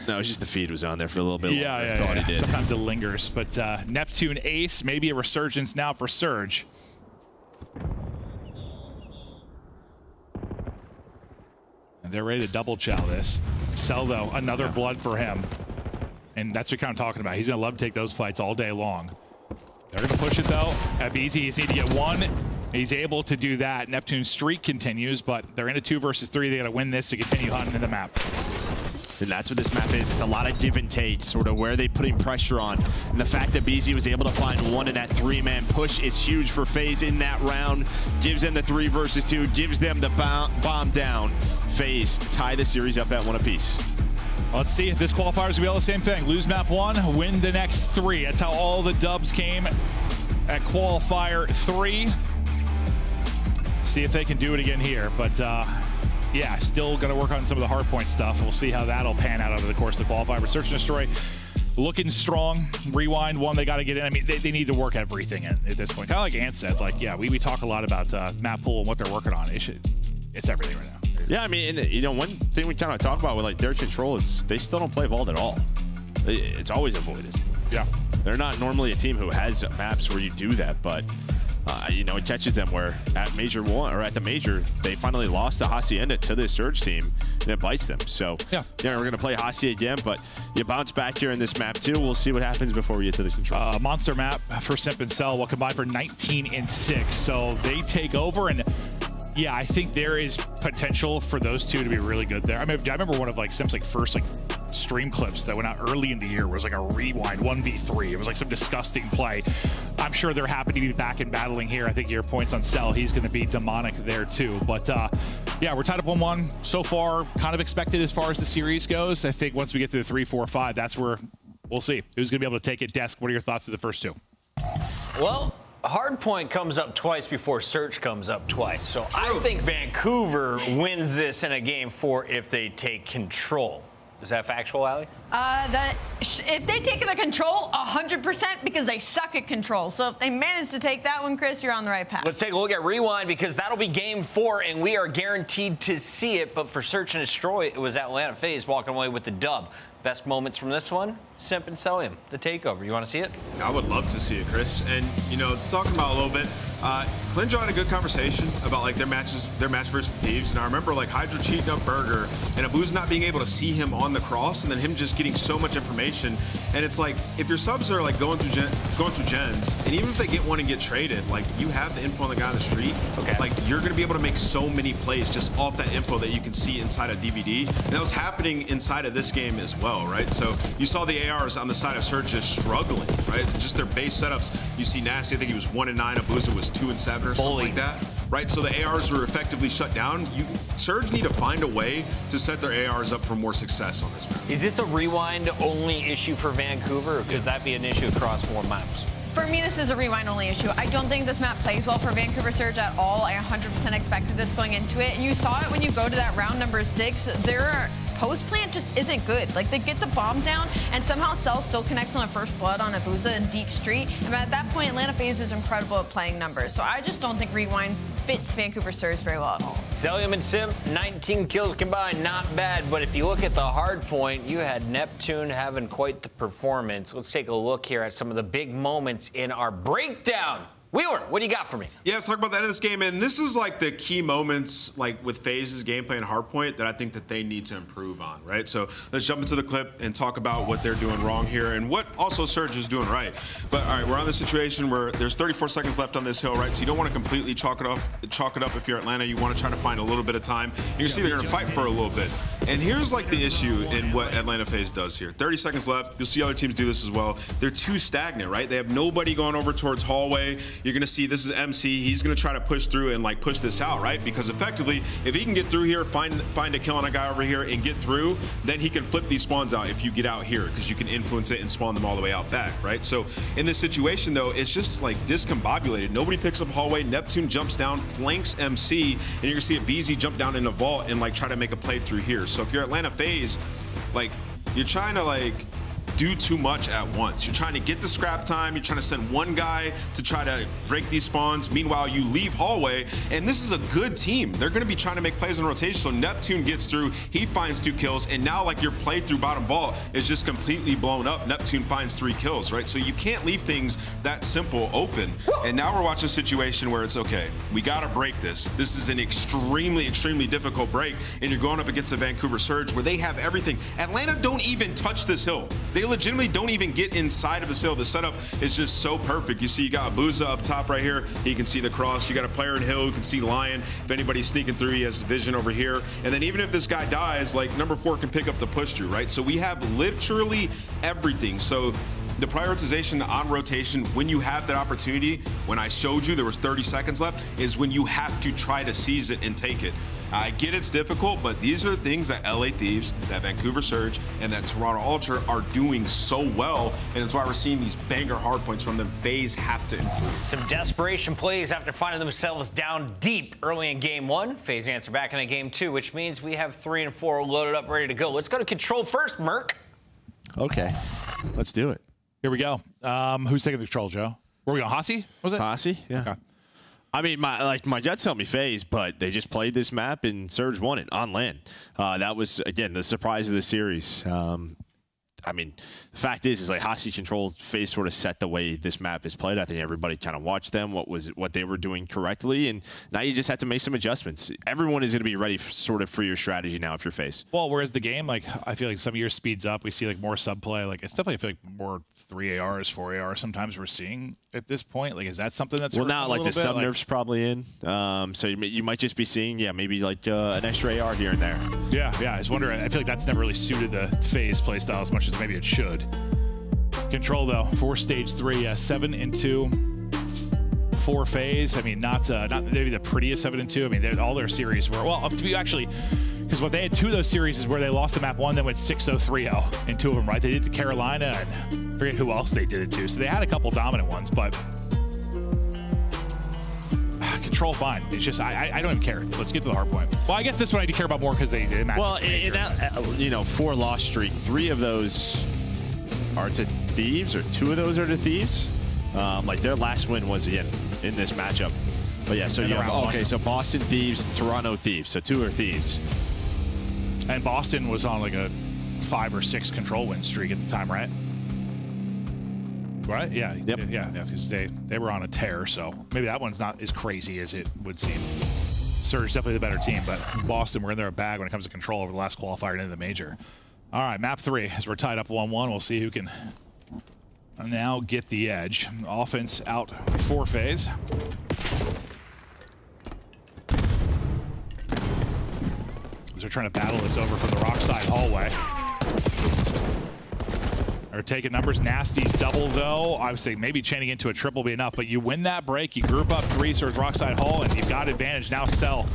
No, it's just the feed was on there for a little bit longer. Yeah, I thought he did. Sometimes it lingers. But Neptune ace, maybe a resurgence now for Surge. And they're ready to double chow this. Cell though, another blood for him. And that's what we're kind of talking about. He's going to love to take those fights all day long. They're going to push it though. Abizi, he's need to get 1. He's able to do that. Neptune's streak continues, but they're in a 2 versus 3. They got to win this to continue hunting in the map. And that's what this map is. It's a lot of give and take, sort of where they putting pressure on. And the fact that BZ was able to find 1 in that 3-man push is huge for FaZe in that round. Gives them the 3 versus 2, gives them the bomb down. FaZe tie the series up at 1 apiece. Let's see if this qualifiers will be all the same thing. Lose map 1, win the next 3. That's how all the dubs came at qualifier 3. See if they can do it again here. But yeah, still going to work on some of the hardpoint stuff. We'll see how that'll pan out over the course of the qualifier. But Search and Destroy looking strong. Rewind 1, they got to get in. I mean, they need to work everything in at this point. Kind of like Ant said, like, yeah, we talk a lot about map pool and what they're working on. It's everything right now. Yeah, I mean, and, you know, one thing we kind of talk about with like their control is they still don't play Vault at all. It's always avoided. Yeah. They're not normally a team who has maps where you do that, but you know, it catches them where at Major 1 or at the Major, they finally lost the Hacienda to this Surge team, and it bites them. So yeah, we're going to play Haci again, but you bounce back here in this map too. We'll see what happens before we get to the control. Monster map for Simp and Cell will combine for 19 and 6. So they take over, and yeah, I think there is potential for those 2 to be really good there. I mean, I remember one of like Simp's like first like stream clips that went out early in the year was like a rewind 1v3. It was like some disgusting play. I'm sure they're happy to be back and battling here. I think your points on Cell, he's going to be demonic there too. But yeah, we're tied up 1-1 so far. Kind of expected as far as the series goes. I think once we get to the 3, 4, 5, that's where we'll see who's going to be able to take it. Desk, what are your thoughts of the first 2? Well, Hardpoint comes up twice before Search comes up twice. So I think Vancouver wins this in a game 4 if they take control. Is that factual, Allie? If they take the control, 100%, because they suck at control. So if they manage to take that one, Chris, you're on the right path. Let's take a look at Rewind, because that'll be game 4, and we are guaranteed to see it. But for Search and Destroy, it was Atlanta FaZe walking away with the dub. Best moments from this one, Simp and Cell, the takeover. You want to see it? I would love to see it, Chris. And, you know, talking about a little bit, Clint had a good conversation about, like, their match versus the Thieves. And I remember, like, Hydra cheating up Burger and Abu's not being able to see him on the cross, and then him just getting so much information. And it's like, if your subs are, like, going through gens, and even if they get one and get traded, like, you have the info on the guy on the street. Okay. Like, you're going to be able to make so many plays just off that info that you can see inside a DVD. And that was happening inside of this game as well. Right, so you saw the ARs on the side of Surge just struggling, right? Just their base setups. You see Nasty, I think he was 1-9, Abuza was 2-7 or something like that, right? So the ARs were effectively shut down. Surge need to find a way to set their ARs up for more success on this map. Is this a Rewind only issue for Vancouver, or could that be an issue across 4 maps? For me, this is a Rewind only issue. I don't think this map plays well for Vancouver Surge at all. I 100% expected this going into it. And you saw it when you go to that round number 6. Their post plant just isn't good. Like, they get the bomb down, and somehow Cell still connects on a first blood on Abuza in Deep Street. And at that point, Atlanta FaZe is incredible at playing numbers. So I just don't think Rewind fits Vancouver Surge very well at all. Zelium and Sim, 19 kills combined, not bad. But if you look at the hard point, you had Neptune having quite the performance. Let's take a look here at some of the big moments in our breakdown. Wheeler, what do you got for me? Yeah, let's talk about that in this game. And this is like the key moments, like with FaZe's gameplay and hardpoint, that I think that they need to improve on, right? So let's jump into the clip and talk about what they're doing wrong here and what also Surge is doing right. But all right, we're on this situation where there's 34 seconds left on this hill, right? So you don't want to completely chalk it up if you're Atlanta. You want to try to find a little bit of time. You can see they're going to fight for a little bit. And here's like the issue in what Atlanta FaZe does here. 30 seconds left. You'll see other teams do this as well. They're too stagnant, right? They have nobody going over towards hallway. You're going to see this is MC. He's going to try to push through and like push this out, right? Because effectively, if he can get through here, find a kill on a guy over here and get through, then he can flip these spawns out if you get out here, because you can influence it and spawn them all the way out back, right? So in this situation though, it's just like discombobulated. Nobody picks up hallway. Neptune jumps down, flanks MC, and you're gonna see a BZ jump down in a vault and like try to make a play through here. So if you're Atlanta FaZe, like you're trying to like do too much at once. You're trying to get the scrap time. You're trying to send one guy to try to break these spawns. Meanwhile, you leave hallway, and this is a good team. They're going to be trying to make plays in rotation. So Neptune gets through. He finds 2 kills, and now like your play through bottom vault is just completely blown up. Neptune finds 3 kills, right? So you can't leave things that simple open. And now we're watching a situation where it's okay. We got to break this. This is an extremely, extremely difficult break, and you're going up against the Vancouver Surge where they have everything. Atlanta don't even touch this hill. They legitimately don't even get inside of the hill. The setup is just so perfect. You see, you got Abuza up top right here. He can see the cross. You got a player in hill who can see Lion. If anybody's sneaking through, he has vision over here. And then even if this guy dies, like number 4 can pick up the push through, right? So we have literally everything. So the prioritization on rotation, when you have that opportunity, when I showed you there was 30 seconds left, is when you have to try to seize it and take it. I get it's difficult, but these are the things that LA Thieves, that Vancouver Surge, and that Toronto Ultra are doing so well, and it's why we're seeing these banger hardpoints from them. FaZe have to improve. Some desperation plays after finding themselves down deep early in game 1. FaZe answer back in game 2, which means we have 3 and 4 loaded up, ready to go. Let's go to control first, Merc. Okay, let's do it. Here we go. Who's taking the control, Joe? Where we going? Hasi? Was it? Hasi, yeah. Okay. I mean, my Jets tell me FaZe, but they just played this map and Surge won it on land. That was, again, the surprise of the series. I mean, the fact is like Hasi controls FaZe sort of set the way this map is played. I think everybody kind of watched them, what they were doing correctly, and now you just have to make some adjustments. Everyone is going to be ready for your strategy now if you're FaZe. Well, whereas the game, like I feel like some years speeds up. We see like more sub play. Like it's definitely I feel like more 3 ARs, 4 ARs. Sometimes we're seeing at this point. Like is that something that's well now like the sub nerf's probably in. So you might just be seeing maybe like an extra AR here and there. Yeah. I was wondering. I feel like that's never really suited the FaZe playstyle as much as maybe it should. Control though for stage 3, 7 and 2 for FaZe. I mean, not maybe the prettiest 7 and 2. I mean, all their series were well up to be actually because what they had 2 of those series is where they lost the map 1, then went 6-0, 3-0 in 2 of them. Right? They did to Carolina and I forget who else they did it to. So they had a couple dominant ones, but control fine. It's just I don't even care. Let's get to the hard point. Well, I guess this one I do care about more because they match. Well, in that 4 loss streak, 3 of those are to Thieves, or 2 of those are to Thieves. Like their last win was in this matchup. But yeah, so you have so Boston Thieves, Toronto Thieves, so 2 are Thieves. And Boston was on like a 5 or 6 control win streak at the time, right? Right? Yeah. Yep. Yeah. Because they were on a tear, so maybe that one's not as crazy as it would seem. Surge definitely the better team, but Boston were in their bag when it comes to control over the last qualifier into the major. All right, map 3, as we're tied up 1-1. We'll see who can now get the edge. Offense out for FaZe. As they're trying to battle this over from the rock side hallway. They're taking numbers. Nasty's double, though. I would say maybe chaining into a triple be enough, but you win that break. You group up 3 towards rock side hall, and you've got advantage. Now Cell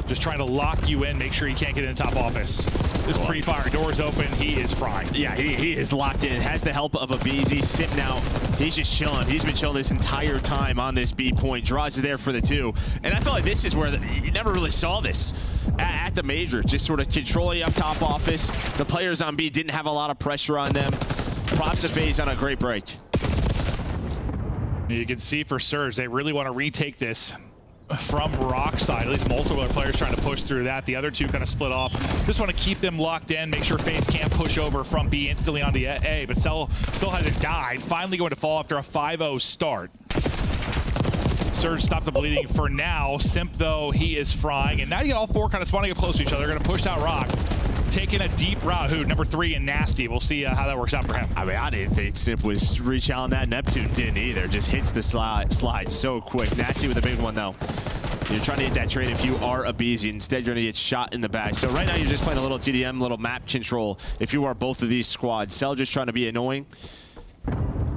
just trying to lock you in, make sure you can't get in the top office. This pre-fire doors open. He is frying. Yeah, he is locked in. Has the help of a BZ sitting out. He's just chilling. He's been chilling this entire time on this B point. Draws is there for the 2. And I feel like this is where you never really saw this at the major. Just sort of controlling up top office. The players on B didn't have a lot of pressure on them. Props to FaZe on a great break. You can see for Surge, they really want to retake this from Rock side. At least multiple players trying to push through that. The other 2 kind of split off. Just want to keep them locked in, make sure FaZe can't push over from B instantly onto A, but Cell still hasn't died. Finally going to fall after a 5-0 start. Surge stopped the bleeding for now. Simp, though, he is frying. And now you get all 4 kind of spawning up close to each other. They're going to push out Rock. Taking a deep route. Who? Number 3 and Nasty. We'll see how that works out for him. I mean, I didn't think Simp was reach out on that. Neptune didn't either. Just hits the slide so quick. Nasty with a big one, though. You're trying to hit that trade if you are a BZ. Instead, you're going to get shot in the back. So right now, you're just playing a little TDM, little map control if you are both of these squads. Cell just trying to be annoying,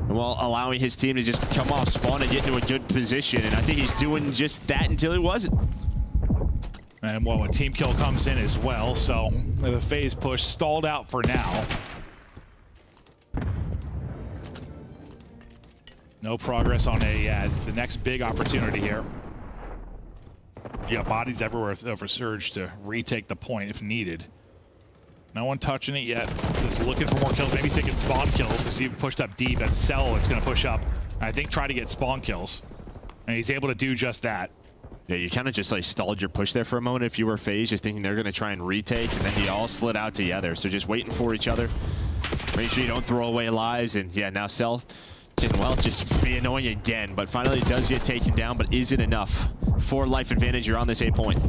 while allowing his team to just come off spawn and get into a good position. And I think he's doing just that until he wasn't. And well, a team kill comes in as well, so the FaZe push stalled out for now. No progress on the next big opportunity here. You got bodies everywhere for Surge to retake the point if needed. No one touching it yet. Just looking for more kills, maybe thinking spawn kills as you've pushed up deep. That's Cell that's going to push up. I think try to get spawn kills. And he's able to do just that. Yeah, you kind of just like stalled your push there for a moment if you were FaZe, just thinking they're going to try and retake, and then you all slid out together. So just waiting for each other. Make sure you don't throw away lives. And yeah, now Cell can, well, just be annoying again, but finally it does get taken down, but is it enough? 4 life advantage, you're on this A point.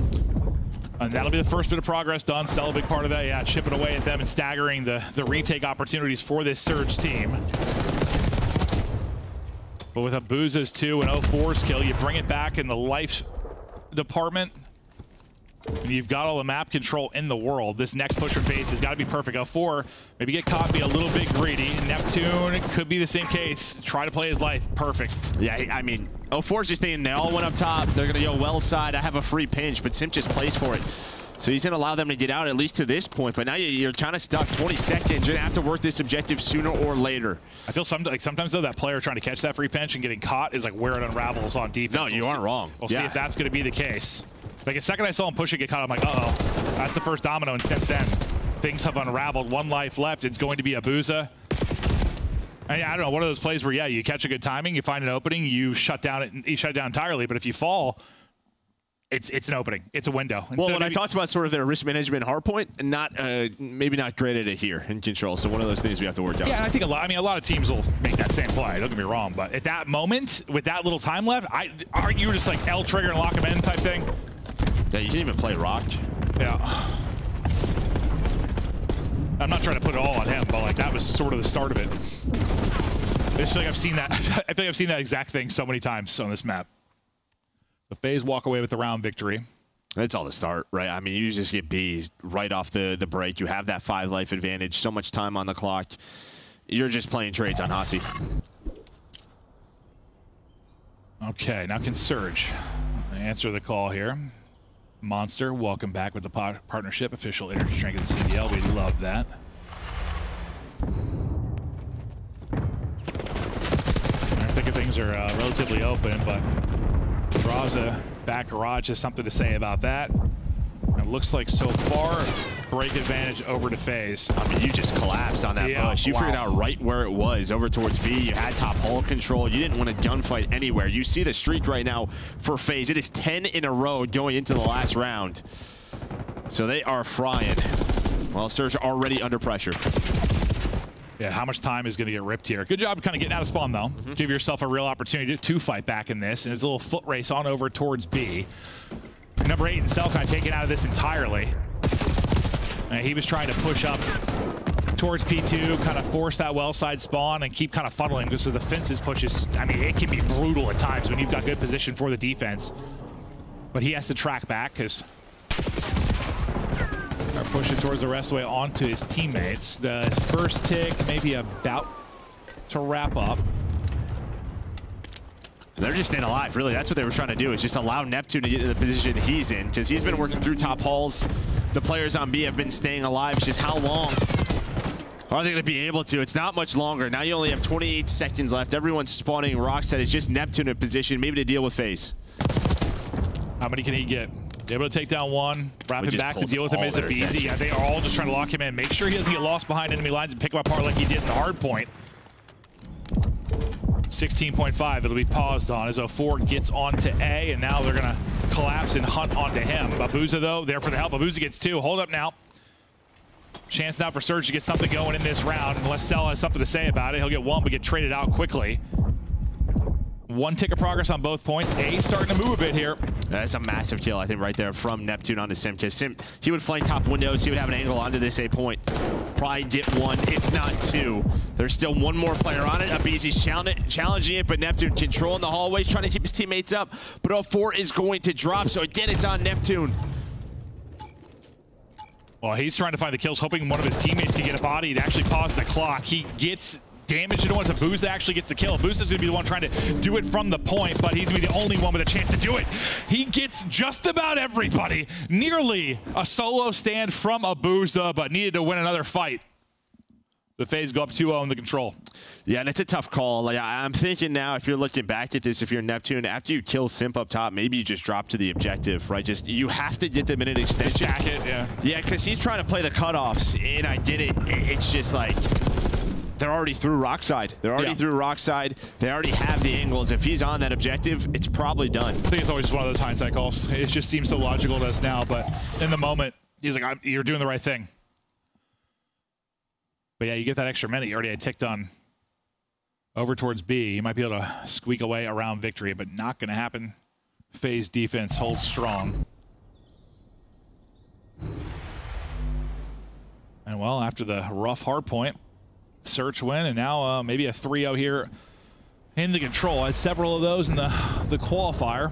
And that'll be the first bit of progress done. Cell a big part of that, yeah, chipping away at them and staggering the retake opportunities for this Surge team. But with Abuza's 2 and 04's kill, you bring it back in the life department. And you've got all the map control in the world. This next push from FaZe has got to be perfect. 04, maybe get caught, be a little bit greedy. Neptune, it could be the same case. Try to play his life. Perfect. Yeah, I mean, 04's just thinking they all went up top. They're going to go well side. I have a free pinch, but Simp just plays for it. So he's going to allow them to get out at least to this point. But now you're kind of stuck. 20 seconds. You're going to have to work this objective sooner or later. I feel sometimes, though, that player trying to catch that free pinch and getting caught is like where it unravels on defense. No, you aren't wrong. We'll see if that's going to be the case. Like, a second I saw him push and get caught, I'm like, uh-oh. That's the first domino, and since then, things have unraveled. 1 life left. It's going to be Abuza. I don't know, one of those plays where, yeah, you catch a good timing, you find an opening, you shut down entirely, but if you fall, it's an opening. It's a window. And well, so when I talked about sort of their risk management hard point, maybe not great at it here in control. So one of those things we have to work out. Yeah, I think a lot of teams will make that same play. Don't get me wrong, but at that moment, with that little time left, aren't you just like L trigger and lock him in type thing? Yeah, you didn't even play Rock. Yeah. I'm not trying to put it all on him, but like that was sort of the start of it. I just feel like I've seen that. I feel like I've seen that exact thing so many times on this map. The FaZe walk away with the round victory. That's all the start, right? I mean, you just get Bs right off the break. You have that 5 life advantage, so much time on the clock. You're just playing trades on Hasi. Okay, now can Surge answer the call here. Monster, welcome back with the partnership. Official energy drink of the CDL. We love that. I think things are relatively open, but Raza back garage has something to say about that. It looks like so far, break advantage over to FaZe. I mean, you just collapsed on that push. You figured out right where it was, over towards B. You had top hull control. You didn't want a gunfight anywhere. You see the streak right now for FaZe. It is 10 in a row going into the last round. So they are frying. Well, Surge already under pressure. Yeah, how much time is going to get ripped here? Good job kind of getting out of spawn, though. Give yourself a real opportunity to fight back in this, and it's a little foot race on over towards B. Number 8 and Selkai taken out of this entirely. And he was trying to push up towards P2, kind of force that well side spawn and keep kind of funneling because of the fences pushes. I mean, it can be brutal at times when you've got good position for the defense. But he has to track back because they're pushing towards the rest of the way onto his teammates. The first tick maybe about to wrap up. They're just staying alive, really. That's what they were trying to do, is just allow Neptune to get in the position he's in, because he's been working through top halls the players on B have been staying alive. It's just how long are they going to be able to? It's not much longer. Now you only have 28 seconds left. Everyone's spawning Rockset. It's just Neptune in position, maybe to deal with FaZe. How many can he get? Able to take down one, wrap him back to deal with him is easy. Yeah, they are all just trying to lock him in. Make sure he doesn't get lost behind enemy lines and pick him apart like he did in the hard point. 16.5, it'll be paused on as 04 gets onto A, and now they're gonna collapse and hunt onto him. Babuza though, there for the help. Babuza gets 2. Hold up now. Chance now for Surge to get something going in this round. Unless Cell has something to say about it, he'll get 1 but get traded out quickly. 1 tick of progress on both points. A starting to move a bit here. That's a massive kill, I think, right there from Neptune onto Sim. Sim, he would flank top windows. He would have an angle onto this A point. Probably get 1, if not 2. There's still 1 more player on it. Abizi's challenging it, but Neptune controlling the hallways, trying to keep his teammates up. But 04 is going to drop, so again, it's on Neptune. Well, he's trying to find the kills, hoping one of his teammates can get a body to actually pause the clock. He gets damage into once Abuza actually gets the kill. Abuza's gonna be the one trying to do it from the point, but he's gonna be the only one with a chance to do it. He gets just about everybody. Nearly a solo stand from Abuza, but needed to win another fight. The FaZe go up 2-0 in the control. Yeah, and it's a tough call. Like, I'm thinking now, if you're looking back at this, if you're Neptune, after you kill Simp up top, maybe you just drop to the objective, right? Just, you have to get them in an extension. Jacket, yeah. Yeah, because he's trying to play the cutoffs, and I get it. It's just like, they're already through Rockside. They're already through Rockside. They already have the angles. If he's on that objective, it's probably done. I think it's always just one of those hindsight calls. It just seems so logical to us now, but in the moment, he's like, you're doing the right thing. But yeah, you get that extra minute. You already had ticked on over towards B. You might be able to squeak away around victory, but not going to happen. FaZe defense holds strong. And well, after the rough hard point, Search win, and now maybe a 3-0 here in the control. Had several of those in the qualifier,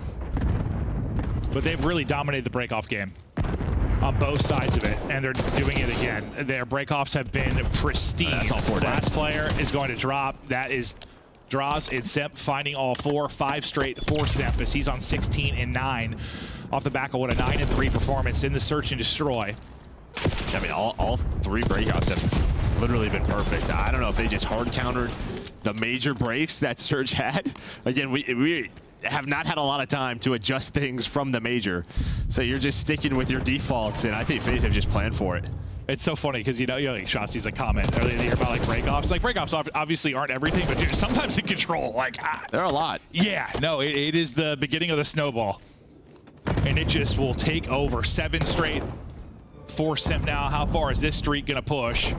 but they've really dominated the breakoff game on both sides of it, and they're doing it again. Their breakoffs have been pristine. That's all 4 Last player is going to drop. That is Draws and Simp finding all 4, 5 straight for Simp as he's on 16 and 9 off the back of what a 9 and 3 performance in the Search and Destroy. I mean, all 3 breakouts have literally been perfect. I don't know if they just hard countered the major breaks that Surge had. Again, we have not had a lot of time to adjust things from the major. So you're just sticking with your defaults, and I think FaZe have just planned for it. It's so funny because, you know, like Shotzi's like comment earlier in the year about like breakoffs. Like breakoffs obviously aren't everything, but dude, sometimes in control, like they're a lot. Yeah, no, it is the beginning of the snowball, and it just will take over. 7 straight for Simp now. How far is this streak gonna push?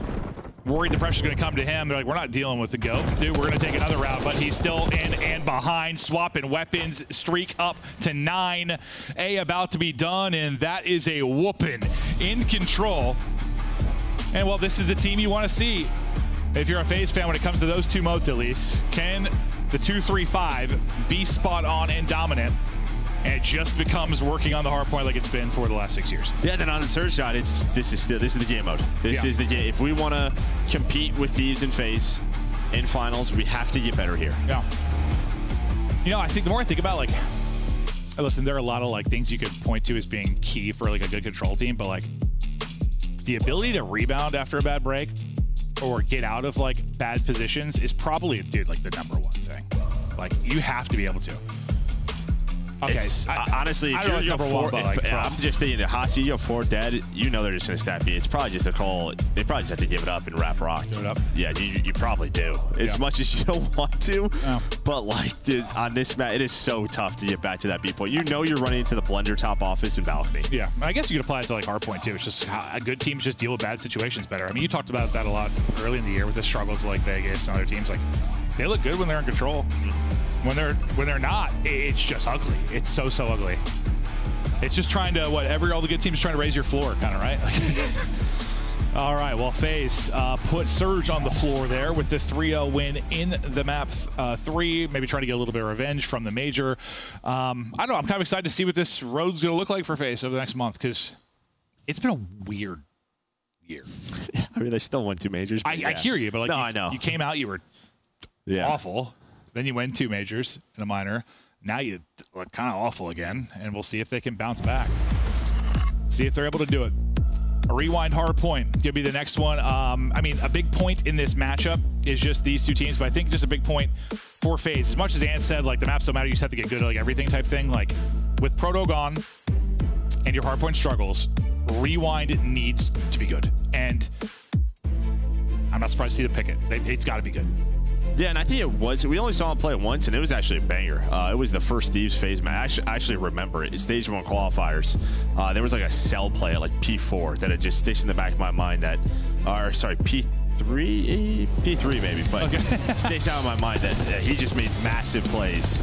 Worried the pressure's gonna come to him. They're like, we're not dealing with the GOAT. Dude, we're gonna take another round, but he's still in and behind, swapping weapons, streak up to 9. A about to be done, and that is a whooping in control. And well, this is the team you want to see if you're a FaZe fan when it comes to those 2 modes at least. Can the 2-3-5 be spot on and dominant? And it just becomes working on the hard point like it's been for the last 6 years. Yeah, then on the Surge side, this is the game mode. This is the game. If we want to compete with Thieves and FaZe in finals, we have to get better here. Yeah. You know, I think the more I think about, like, listen, there are a lot of like things you could point to as being key for like a good control team, but like the ability to rebound after a bad break or get out of like bad positions is probably, dude, like the #1 thing. Like you have to be able to. Okay, honestly, if you're number 4, I'm just thinking, Hasi, you have 4 dead, you know they're just going to stab you. It's probably just a call. They probably just have to give it up and wrap rock. Give it up? Yeah, you probably do. As much as you don't want to. Oh. But, like, dude, on this map, it is so tough to get back to that B point. You know you're running into the Blender top office and balcony. Yeah, I guess you could apply it to, like, hardpoint, too. It's just how good teams just deal with bad situations better. I mean, you talked about that a lot early in the year with the struggles of, like, Vegas and other teams. Like, they look good when they're in control. When they're not, it's just ugly. It's so ugly. It's just trying to all the good teams trying to raise your floor, kind of, right? All right, well, FaZe put Surge on the floor there with the 3-0 win in the map 3. Maybe trying to get a little bit of revenge from the major. I don't know. I'm kind of excited to see what this road's going to look like for FaZe over the next month because it's been a weird year. Yeah, I mean, they still won 2 majors. I hear you, but like, I know. You came out, you were awful. Then you win 2 majors and a minor. Now you look kind of awful again, and we'll see if they can bounce back. See if they're able to do it. A Rewind hard point could be the next one. I mean, a big point in this matchup is just these two teams, but I think just a big point for FaZe. As much as Ant said, like, the maps don't matter, you just have to get good at like everything type thing. Like, with Proto gone and your hard point struggles, Rewind needs to be good. And I'm not surprised to see them pick it. It's got to be good. Yeah, and I think it was. We only saw him play it once, and it was actually a banger. It was the first Thieves FaZe match. I actually remember it. It's Stage 1 qualifiers. There was like a cell play at like P4 that it just sticks in the back of my mind that, or sorry, P3 maybe, but okay. Sticks out of my mind that he just made massive plays.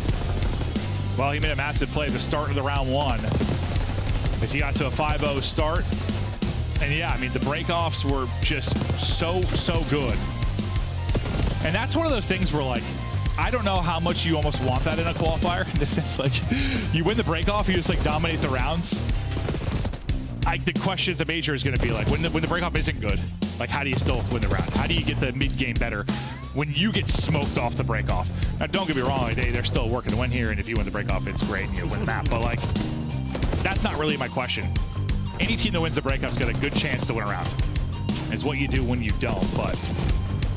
Well, he made a massive play at the start of the round 1 as he got to a 5-0 start. And yeah, I mean, the breakoffs were just so good. And that's one of those things where, like, I don't know how much you almost want that in a qualifier, in the sense, like, you win the breakoff, you just, like, dominate the rounds. The question at the major is going to be, like, when the breakoff isn't good, like, how do you still win the round? How do you get the mid-game better when you get smoked off the breakoff? Now, don't get me wrong, like, they're still working to win here, and if you win the breakoff, it's great, and you win the map. But, like, that's not really my question. Any team that wins the breakoff's got a good chance to win a round. It's what you do when you don't, but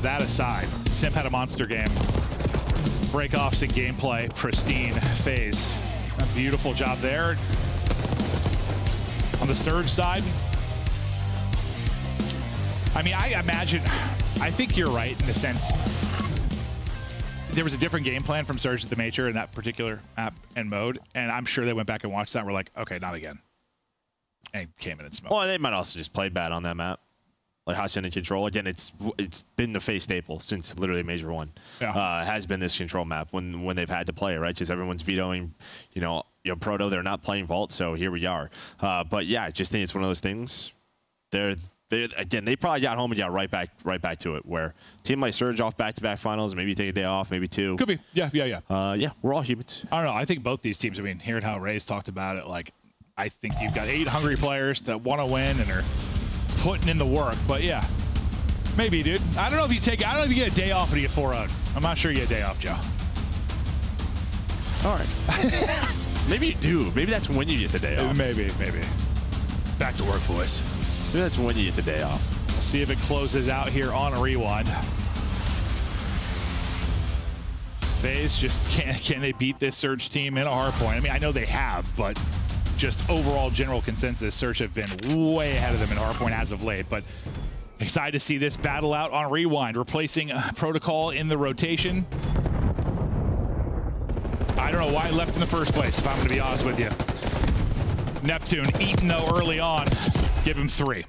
that aside, Simp had a monster game. Breakoffs and gameplay, pristine. FaZe, a beautiful job there. On the Surge side, I mean, I think you're right in the sense there was a different game plan from Surge at the Major in that particular map and mode, and I'm sure they went back and watched that and were like, okay, not again. And came in and smoked. Well, they might also just play bad on that map. Like Hassan and Control. Again, it's been the FaZe staple since literally Major 1. Yeah. Has been this Control map when they've had to play it, right? Just everyone's vetoing, you know, Proto, they're not playing Vault, so here we are. But yeah, I just think it's one of those things. Again, they probably got home and got right back to it, where team might surge off back-to-back finals, maybe take a day off, maybe 2. Could be. Yeah. Yeah, we're all humans. I don't know. I think both these teams, I mean, hearing how Ray's talked about it, like, I think you've got 8 hungry players that want to win and are putting in the work. But yeah, maybe, dude. I don't know if you get a day off when you get 4-0. I'm not sure you get a day off, Joe. All right. Maybe you do. Maybe that's when you get the day off. Maybe. Back to work, boys. Maybe that's when you get the day off. We'll see if it closes out here on a Rewind. FaZe just can they beat this Surge team in a hard point? I mean, I know they have, but just overall general consensus, Surge have been way ahead of them in hardpoint as of late. But excited to see this battle out on Rewind, replacing Protocol in the rotation. I don't know why I left in the first place, if I'm going to be honest with you. Neptune eating though early on. Give him 3.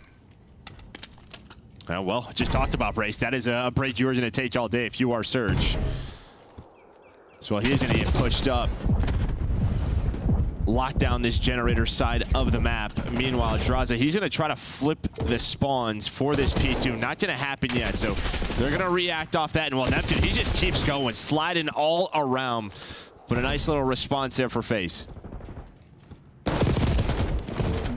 Well, just talked about Brace. That is a break you were going to take all day if you are Surge. So he is going to get pushed up. Lock down this generator side of the map. Meanwhile, Draza, he's going to try to flip the spawns for this P2. Not going to happen yet, so they're going to react off that. And well, Neptune, he just keeps going, sliding all around. But a nice little response there for FaZe.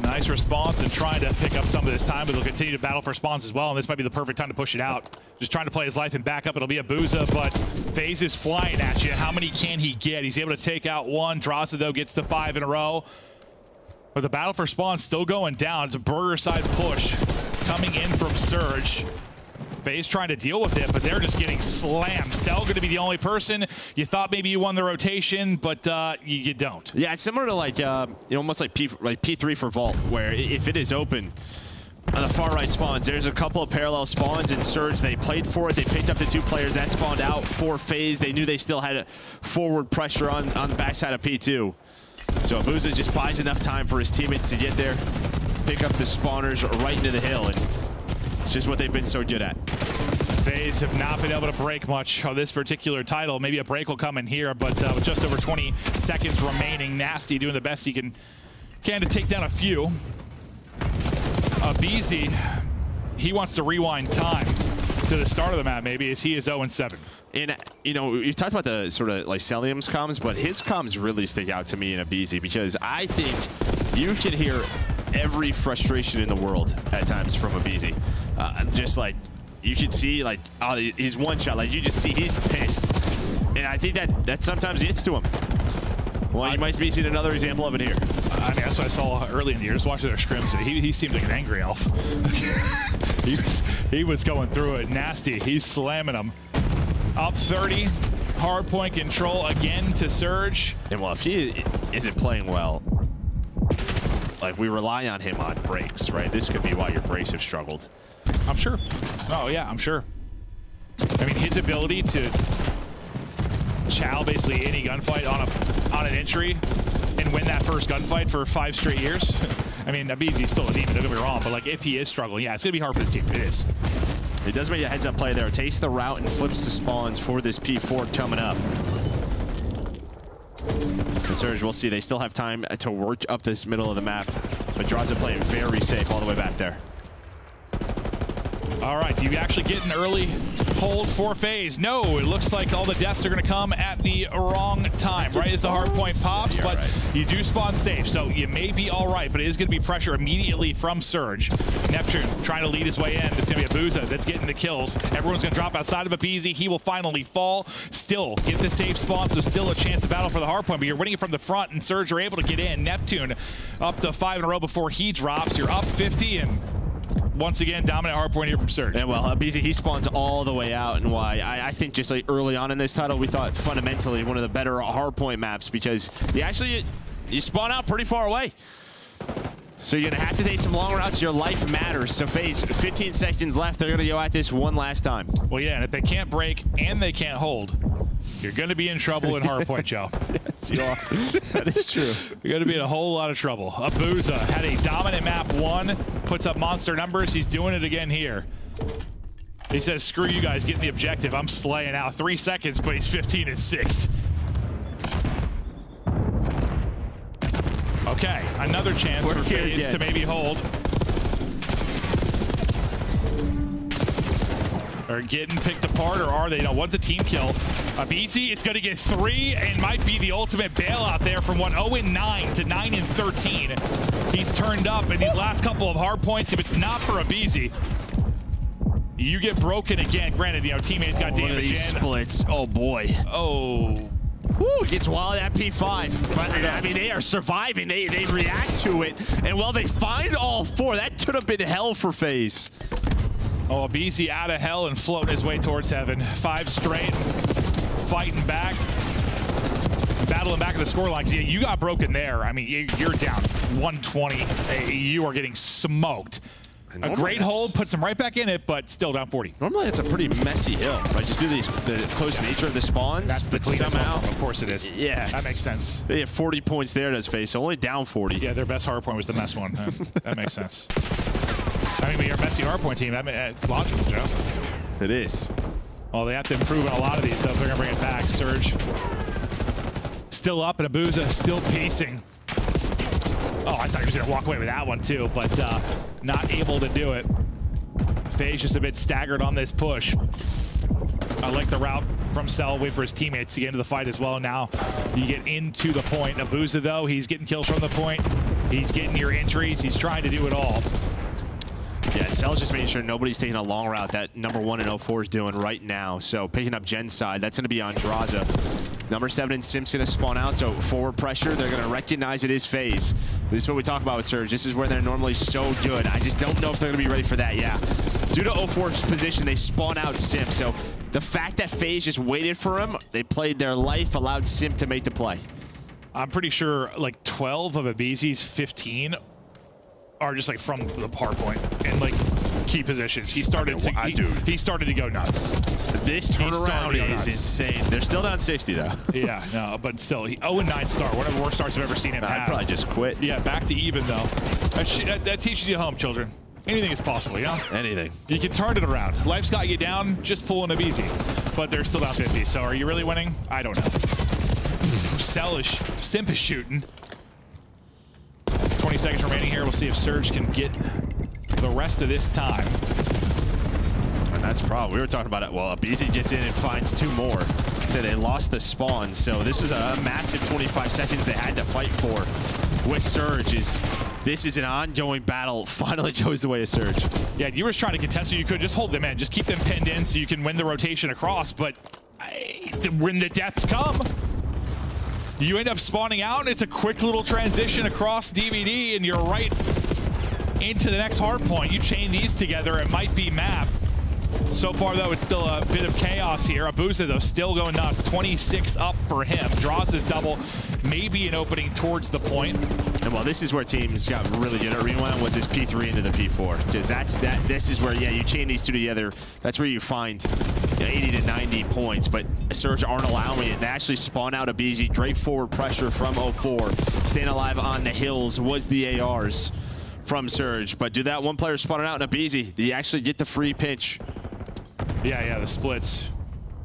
Nice response and trying to pick up some of this time, but they'll continue to battle for spawns as well, and this might be the perfect time to push it out. Just trying to play his life and back up. It'll be a Booza, but FaZe is flying at you. How many can he get? He's able to take out 1. Draza, though, gets to 5 in a row. But the battle for spawns still going down. It's a burger side push coming in from Surge. FaZe trying to deal with it, but they're just getting slammed. Cell going to be the only person. You thought maybe you won the rotation, but you don't. Yeah, it's similar to like, almost like P3 for Vault, where if it is open on the far right spawns, there's a couple of parallel spawns in Surge. They played for it. They picked up the 2 players that spawned out for FaZe. They knew they still had a forward pressure on the backside of P2. So Abuza just buys enough time for his teammates to get there, pick up the spawners right into the hill, and it's just what they've been so good at. FaZe have not been able to break much on this particular title. Maybe a break will come in here, but with just over 20 seconds remaining, Nasty doing the best he can to take down a few. BZ, he wants to rewind time to the start of the map, maybe, as he is 0-7. And, you know, you talked about the sort of like Celium's comms, but his comms really stick out to me in a BZ, because I think you can hear every frustration in the world at times from a BZ. Just like, you can see, like, oh, he's one shot. Like, you just see he's pissed. And I think that sometimes gets to him. Well, you might be seeing another example of it here. I mean, that's what I saw early in the year. Just watching their scrims. He seemed like an angry elf. he was going through it nasty. He's slamming them. Up 30. Hard point control again to Surge. And well, if he isn't playing well, like we rely on him on breaks, right? This could be why your breaks have struggled. I'm sure. Oh yeah, I'm sure. I mean, his ability to chow basically any gunfight on an entry and win that first gunfight for 5 straight years. I mean, aBeZy's still a demon, don't get me wrong, but like if he is struggling, yeah, it's gonna be hard for this team. It is. It does make a heads-up play there. Takes the route and flips the spawns for this P4 coming up. And Surge, we'll see. They still have time to work up this middle of the map. But Draza playing very safe all the way back there. All right, do you actually get an early hold for FaZe? No, it looks like all the deaths are going to come at the wrong time, right as the hard point pops, but you do spawn safe, so you may be all right, but it is going to be pressure immediately from Surge. Neptune trying to lead his way in. It's going to be aBeZy that's getting the kills. Everyone's going to drop outside of aBeZy. He will finally fall. Still get the safe spawn, so still a chance to battle for the hard point, but you're winning it from the front, and Surge are able to get in. Neptune up to 5 in a row before he drops. You're up 50, and once again, dominant hard point here from Surge. And well, aBeZy, he spawns all the way out, and why I think just like early on in this title, we thought fundamentally one of the better hard point maps because you spawn out pretty far away. So you're gonna have to take some long routes. Your life matters. So FaZe, 15 seconds left. They're gonna go at this one last time. Well, yeah, and if they can't break and they can't hold, you're gonna be in trouble in hardpoint, Joe. Yes, you are. That is true. You're gonna be in a whole lot of trouble. aBeZy had a dominant map 1, puts up monster numbers. He's doing it again here. He says, screw you guys, getting the objective. I'm slaying out. 3 seconds, but he's 15 and 6. Okay, another chance for FaZe to maybe hold. Are getting picked apart, or are they? No, one's a team kill. aBeZy, it's going to get 3 and might be the ultimate bailout there from 0-9 to 9-13. He's turned up in these last couple of hard points. If it's not for aBeZy, you get broken again. Granted, you know, teammates got damage in. Splits. Oh, boy. Oh. Woo, gets wild at P5. But, I mean, they are surviving. They react to it. And, well, they find all 4. That could have been hell for FaZe. Oh, aBeZy out of hell and floating his way towards heaven. 5 straight. Fighting back. Battling back at the scoreline. Because you got broken there. I mean, you're down 120. You are getting smoked. A great hold, puts them right back in it, but still down 40. Normally, it's a pretty messy hill, right? Just do the close nature of the spawns. That's the cleanest somehow. Of course it is. Yeah. That makes sense. They have 40 points there, does FaZe, so only down 40. Yeah, their best hard point was the mess one. That makes sense. I mean, when you're a messy hard point team, it's logical, Joe. It is. Well, they have to improve on a lot of these, though. They're going to bring it back. Surge still up, and aBeZy still pacing. Oh, I thought he was going to walk away with that one, too, but not able to do it. FaZe just a bit staggered on this push. I like the route from Cell, wait for his teammates to get into the fight as well. Now you get into the point. aBeZy, though, he's getting kills from the point. He's getting your entries. He's trying to do it all. Yeah, Cell's just making sure nobody's taking a long route that number 1 and 04 is doing right now. So picking up Gen's side, that's going to be on Draza. Number 7 and Sim's going to spawn out, so forward pressure. They're going to recognize it is FaZe. This is what we talk about with Surge. This is where they're normally so good. I just don't know if they're going to be ready for that, yeah. Due to 04's position, they spawn out Sim. So the fact that FaZe just waited for him, they played their life, allowed Sim to make the play. I'm pretty sure like 12 of aBeZy's 15 are just like from the hard point and like key positions. He started he started to go nuts. This turnaround is insane. They're still down 60 though. Yeah, no, but still, 0-9 start. One of the worst starts I've ever seen him have. I'd probably just quit. Yeah, back to even though. That teaches you home, children. Anything is possible, you know? Anything. You can turn it around. Life's got you down, just pulling aBeZy. But they're still down 50, so are you really winning? I don't know. Simp is shooting. 20 seconds remaining here. We'll see if Surge can get the rest of this time. And that's probably, we were talking about it. Well, aBeZy gets in and finds 2 more. So they lost the spawn. So this was a massive 25 seconds they had to fight for with Surge. This is an ongoing battle. Finally goes the way of Surge. Yeah, you were trying to contest, so you could just hold them in. Just keep them pinned in so you can win the rotation across. But when the deaths come, You end up spawning out, and it's a quick little transition across DVD, and you're right into the next hard point. You chain these together, it might be map. So far, though, it's still a bit of chaos here. Abuza, though, still going nuts. 26 up for him. Draws his double. Maybe an opening towards the point. And well, this is where teams got really good at rewind, was this P3 into the P4. Because this is where, yeah, you chain these two together. That's where you find 80 to 90 points. But Surge aren't allowing it. They actually spawn out a BZ. Great forward pressure from 04. Staying alive on the hills was the ARs from Surge. But do that one player spawning out in a BZ, do you actually get the free pinch? Yeah, the splits.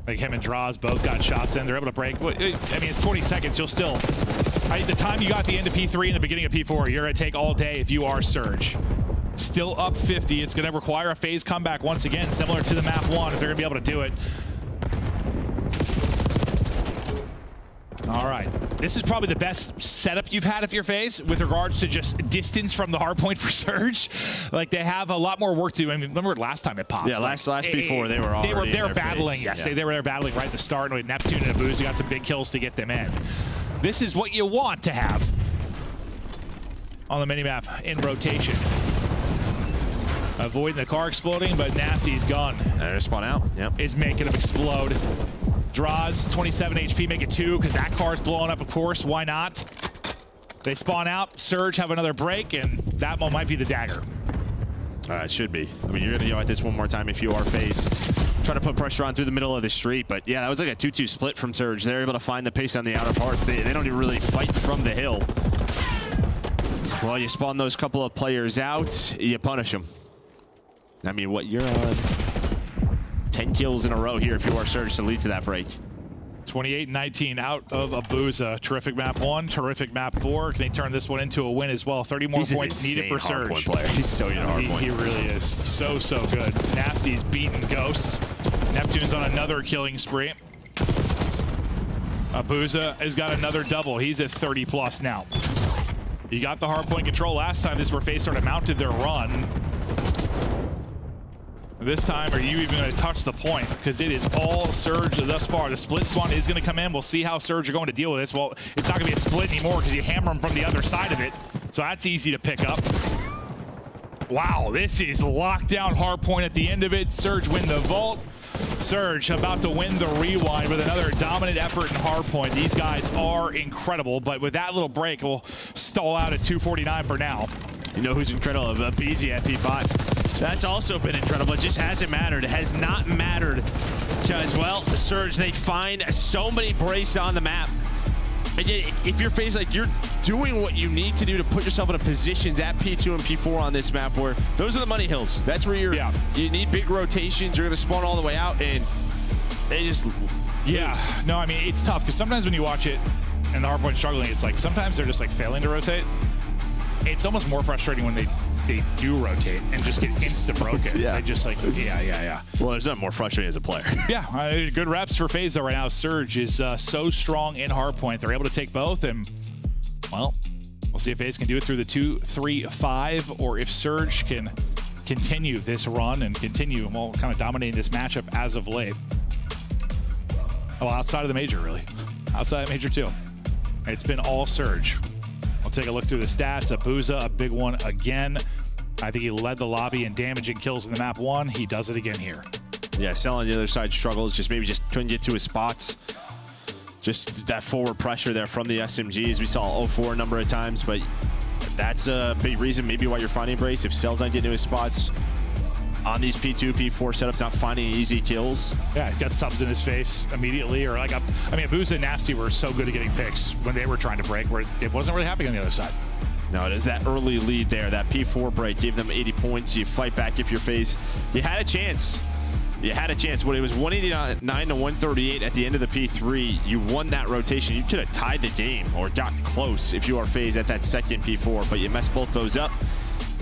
Like him and Draws both got shots in. They're able to break. I mean, it's 20 seconds. You'll still... the time you got the end of P3 and the beginning of P4, you're going to take all day if you are Surge. Still up 50. It's going to require a phase comeback once again, similar to the map 1, if they're going to be able to do it. All right. This is probably the best setup you've had of your phase with regards to just distance from the hard point for Surge. Like, they have a lot more work to do. I mean, remember last time it popped? Yeah, last P4, they were already they were battling. Yes, yeah. They were there battling right at the start. With Neptune and Abuza got some big kills to get them in. This is what you want to have on the minimap in rotation. Avoiding the car exploding, but Nasty's gun. There, spawn out. Yep. Is making them explode. Draws 27 HP, make it 2 because that car's blowing up, of course. Why not? They spawn out. Surge have another break, and that one might be the dagger. It should be. I mean, you're going to go at this one more time if you are FaZe. Try to put pressure on through the middle of the street. But yeah, that was like a 2-2 split from Surge. They're able to find the pace on the outer parts. They don't even really fight from the hill. Well, you spawn those couple of players out, you punish them. I mean, what you're on 10 kills in a row here if you are Surge to lead to that break. 28-19 out of Abuza. Terrific map 1, terrific map 4. Can they turn this one into a win as well? 30 more points needed for Surge. Player. He's so good at hard point. He really is. So good. Nasty's beating Ghosts. Neptune's on another killing spree. Abuza has got another double. He's at 30 plus now. You got the hard point control last time. This is where FaZe started mounted their run. This time, are you even going to touch the point? Because it is all Surge thus far. The split spawn is going to come in. We'll see how Surge are going to deal with this. Well, it's not going to be a split anymore because you hammer them from the other side of it. So that's easy to pick up. Wow, this is lockdown hard point at the end of it. Surge win the vault. Surge about to win the rewind with another dominant effort in hard point. These guys are incredible, but with that little break, we'll stall out at 249 for now. You know who's incredible? BZ at P5. That's also been incredible. It just hasn't mattered. It has not mattered because, well, Surge, they find so many brace on the map. And if you're FaZe, like, you're doing what you need to do to put yourself in a positions at P2 and P4 on this map where those are the money hills. That's where you need big rotations. You're going to spawn all the way out, and they just lose. No, I mean, it's tough because sometimes when you watch it and the hard point struggling, it's like sometimes they're just like failing to rotate. It's almost more frustrating when they do rotate and just get insta-broken. They just like, Well, there's nothing more frustrating as a player. Good reps for FaZe though right now. Surge is so strong in hardpoint. They're able to take both, and, well, we'll see if FaZe can do it through the 2-3-5, or if Surge can continue this run and continue, well, kind of dominating this matchup as of late. Well, outside of the major, really. Outside of the major, too. It's been all Surge. We'll take a look through the stats. Abuza, a big one again. I think he led the lobby in damage and kills in the map 1. He does it again here. Yeah, Cell on the other side struggles. Maybe couldn't get to his spots. Just that forward pressure there from the SMGs. We saw 04 a number of times, but that's a big reason maybe why you're finding Brace. If Cell's not getting to his spots on these P2, P4 setups, not finding easy kills. Yeah, he's got subs in his face immediately. Or like, I mean, Abuza and Nasty were so good at getting picks when they were trying to break, where it wasn't really happening on the other side. No, it is that early lead there. That P4 break gave them 80 points. You fight back if you're FaZe. You had a chance. You had a chance. When it was 189 to 138 at the end of the P3, you won that rotation. You could have tied the game or got close if you are FaZe at that second P4, but you messed both those up.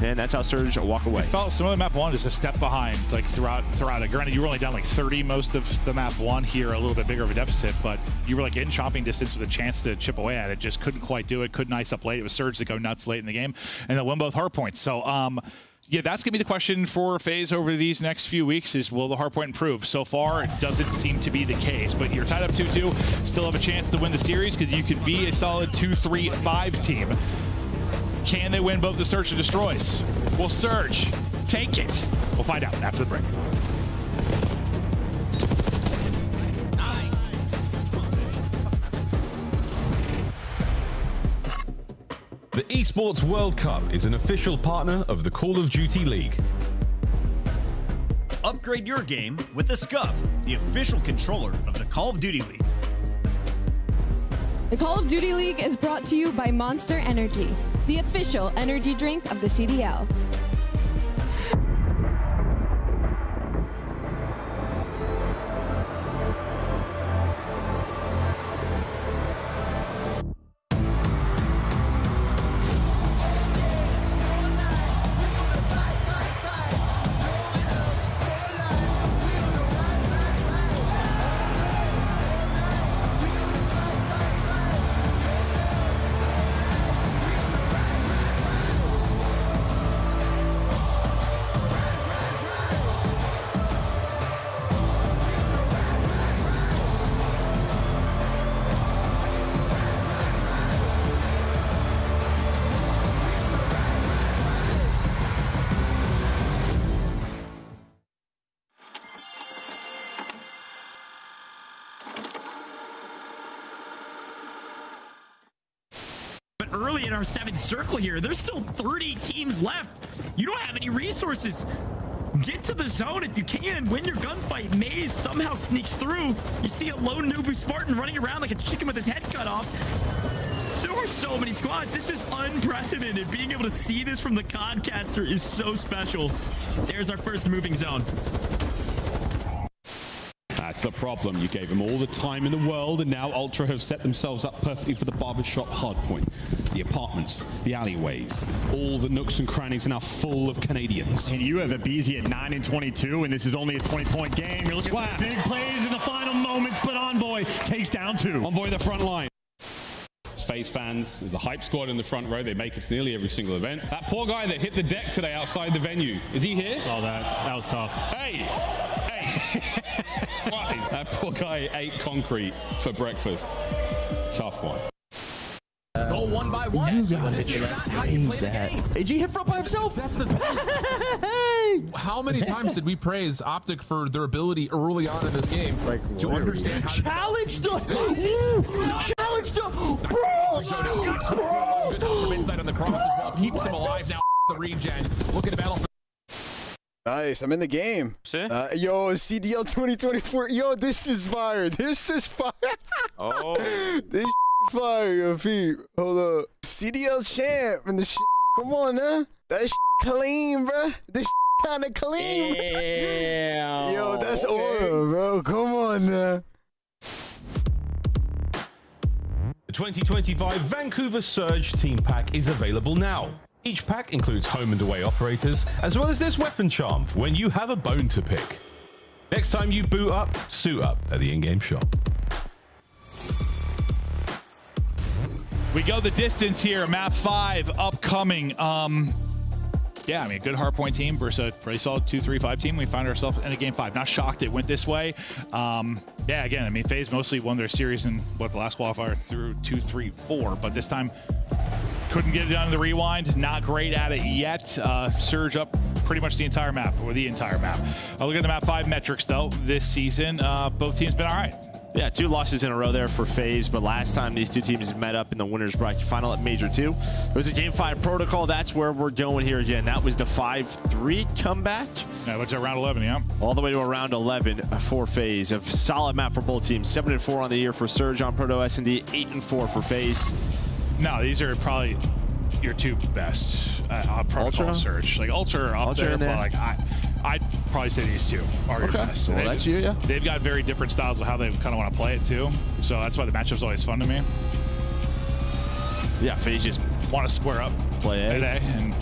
And that's how Surge walk away. I felt some of the map 1 is a step behind, like throughout it. Granted, you were only down like 30 most of the map 1 here, a little bit bigger of a deficit, but you were like in chopping distance with a chance to chip away at it. Just couldn't quite do it. Couldn't ice up late. It was Surge that go nuts late in the game, and they'll win both hard points. So, Yeah, that's going to be the question for FaZe over these next few weeks is, will the hardpoint improve? So far, it doesn't seem to be the case, but you're tied up 2-2, still have a chance to win the series because you could be a solid 2-3-5 team. Can they win both the Search and Destroys? Will Surge take it? We'll find out after the break. The Esports World Cup is an official partner of the Call of Duty League. Upgrade your game with the SCUF, the official controller of the Call of Duty League. The Call of Duty League is brought to you by Monster Energy, the official energy drink of the CDL. Early in our 7th circle here, there's still 30 teams left. You don't have any resources. Get to the zone if you can. Win your gunfight. Maze somehow sneaks through. You see a lone Nobu Spartan running around like a chicken with his head cut off. There are so many squads. This is unprecedented. Being able to see this from the Codcaster is so special. There's our first moving zone. That's the problem. You gave them all the time in the world, and now Ultra have set themselves up perfectly for the barbershop hardpoint. The apartments, the alleyways, all the nooks and crannies are now full of Canadians. And you have a BZ at 9 and 22, and this is only a 20-point game. You're looking at big plays in the final moments, but Envoy takes down 2. Envoy the front line. FaZe fans, the hype squad in the front row, they make it to nearly every single event. That poor guy that hit the deck today outside the venue, is he here? Saw that. That was tough. Hey! That poor guy ate concrete for breakfast. Tough one. Go one by one. You gotta trade that. AG hit front by himself. That's the best. How many times did we praise Optic for their ability early on in this game to understand how challenge the good from inside on the cross as well. Keeps him alive now. The regen. Look at the battle. Nice, I'm in the game. Yo, CDL 2024. Yo, this is fire. This is fire. Oh. This fire, yo, Pete. Hold up. CDL champ and the shit. Come on, huh? That shit clean, bro. This kind of clean. Damn. Yo, that's aura, bro. Come on, now. The 2025 Vancouver Surge Team Pack is available now. Each pack includes home and away operators, as well as this weapon charm for when you have a bone to pick. Next time you boot up, suit up at the in-game shop. We go the distance here. Map 5 upcoming. Yeah, I mean, a good hardpoint team versus a pretty solid 2-3-5 team. We found ourselves in a game 5. Not shocked it went this way. Yeah, again, I mean, FaZe mostly won their series in what the last qualifier through 2-3-4, but this time couldn't get it done in the rewind. Not great at it yet. Surge up pretty much the entire map, or the entire map. Look at the map 5 metrics though this season. Both teams been all right. Yeah, 2 losses in a row there for FaZe, but last time these two teams met up in the winners bracket final at Major 2, it was a Game 5 protocol. That's where we're going here again. That was the 5-3 comeback. Yeah, went to round 11, yeah. All the way to around 11 for FaZe. A solid map for both teams. 7-4 on the year for Surge on Proto S&D, 8-4 for FaZe. No, these are probably your 2 best protocol Surge. Like Ultra up there, but like I'd probably say these 2 are your best. Well, that's you, yeah. They've got very different styles of how they kind of want to play it too. So that's why the matchup's always fun to me. Yeah, FaZe just want to square up, play A. And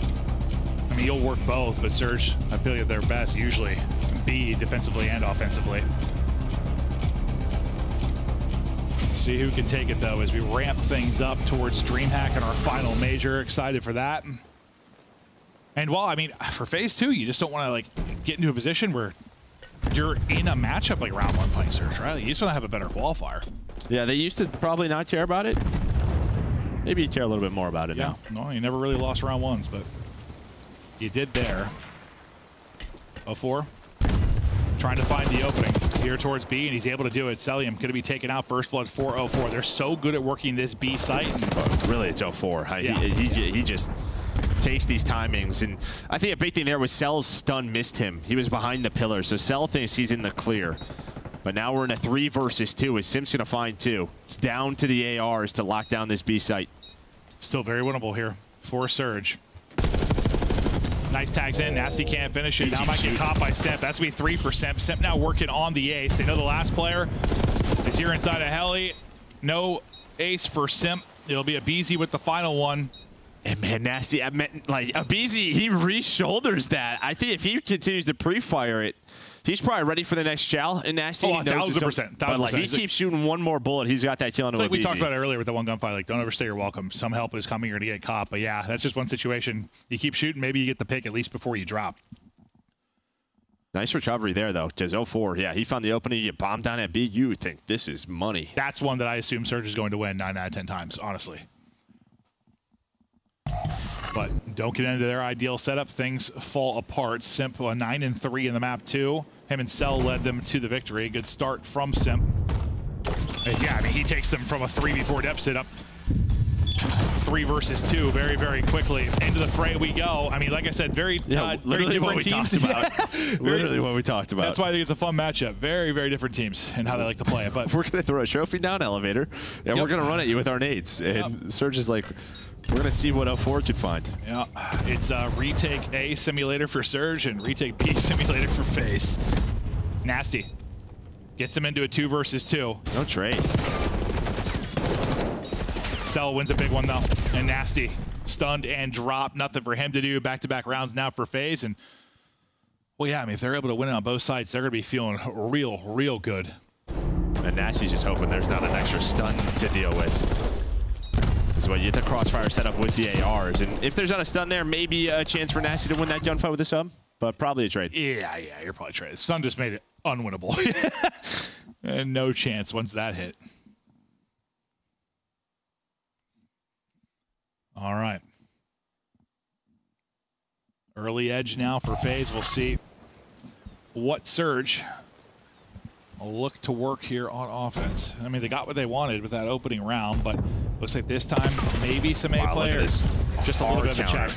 I mean, you'll work both, but Surge, I feel like they're best usually B, defensively and offensively. See who can take it though as we ramp things up towards DreamHack in our final major. Excited for that. And while, I mean, for phase 2, you just don't want to like get into a position where you're in a matchup like round 1 playing Surge, right? You just want to have a better qualifier. Yeah, they used to probably not care about it. Maybe you care a little bit more about it now. No, you never really lost round 1s, but you did there. 0-4. Trying to find the opening here towards B, and he's able to do it. Celium going to be taken out. First blood for 0-4. They're so good at working this B site. And really, it's 0-4. Yeah. He just takes these timings, and I think a big thing there was Cell's stun missed him. He was behind the pillar, so Cell thinks he's in the clear. But now we're in a 3 versus 2. Is Sim's going to find 2? It's down to the ARs to lock down this B site. Still very winnable here for Surge. Nice tags in. Nasty can't finish it. Now might get caught by Simp. That's going to be 3 for Simp. Simp now working on the ace. They know the last player is here inside a heli. No ace for Simp. It'll be a BZ with the final one. And man, Nasty, I meant like Abizi, he re-shoulders that. I think if he continues to pre-fire it, he's probably ready for the next chow. And Nasty, oh, 1,000%. But like, he keeps shooting one more bullet. He's got that kill on It's like we talked about it earlier with the one gunfight. Like, don't overstay your welcome. Some help is coming. You're going to get caught. But yeah, that's just one situation. You keep shooting, maybe you get the pick at least before you drop. Nice recovery there, though. Just 0-4. Yeah, he found the opening. You get bombed down at B. You would think this is money. That's one that I assume Surge is going to win 9 out of 10 times, honestly. But don't get into their ideal setup. Things fall apart. Simp 9-3 in the map, too. Him and Cell led them to the victory. Good start from Simp. Yeah, I mean, he takes them from a 3v4 deficit up 3 versus 2 very, very quickly. Into the fray we go. I mean, like I said, very literally what we talked about. Literally what we talked about. That's why I think it's a fun matchup. Very, very different teams and how they like to play it. But we're going to throw a trophy down elevator, and we're going to run at you with our nades. And Surge is like, we're going to see what 0-4 could find. Yeah, it's a retake A simulator for Surge and retake B simulator for FaZe. Nasty. Gets them into a 2 versus 2. No trade. Cell wins a big one, though. And Nasty stunned and dropped. Nothing for him to do. Back-to-back rounds now for FaZe. And, well, yeah, I mean, if they're able to win it on both sides, they're going to be feeling real, real good. And Nasty's just hoping there's not an extra stun to deal with. That's why you get the crossfire set up with the ARs. And if there's not a stun there, maybe a chance for Nasty to win that gunfight with a sub. But probably a trade. Yeah, you're probably traded. Stun just made it unwinnable. And no chance once that hit. All right. Early edge now for FaZe. We'll see what Surge will look to work here on offense. I mean, they got what they wanted with that opening round, but looks like this time maybe some A players. Just a little bit of a check.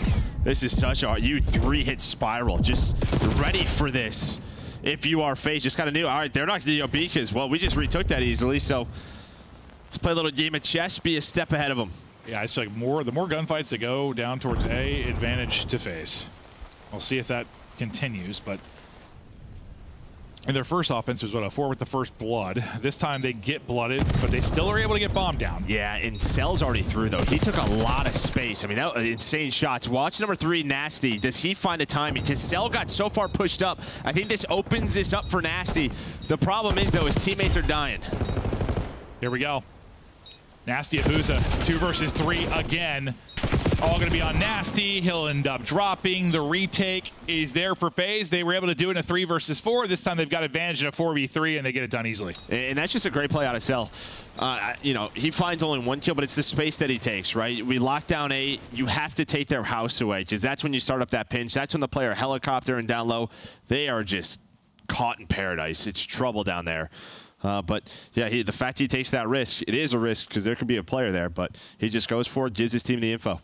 This is such a you 3-hit spiral. Just ready for this. If you are FaZe, just kind of knew. All right, they're not going to be because, well, we just retook that easily. So let's play a little game of chess. Be a step ahead of them. Yeah, I just feel like the more gunfights that go down towards A, advantage to FaZe. We'll see if that continues, but in their first offense was what, a 4 with the first blood. This time they get blooded, but they still are able to get bombed down. Yeah, and Cell's already through, though. He took a lot of space. I mean, that was insane shots. Watch number 3, Nasty. Does he find a timing? Because Cell got so far pushed up. I think this opens this up for Nasty. The problem is, though, his teammates are dying. Here we go. Nasty Abuza, 2 versus 3 again. All going to be on Nasty. He'll end up dropping. The retake is there for FaZe. They were able to do it in a 3 versus 4. This time they've got advantage in a 4v3, and they get it done easily. And that's just a great play out of Cell. You know, he finds only 1 kill, but it's the space that he takes, right? We lock down A. You have to take their house away, because that's when you start up that pinch. That's when the player helicopter and down low, they are just caught in paradise. It's trouble down there. But, yeah, the fact he takes that risk, it is a risk because there could be a player there, but he just goes for it, gives his team the info.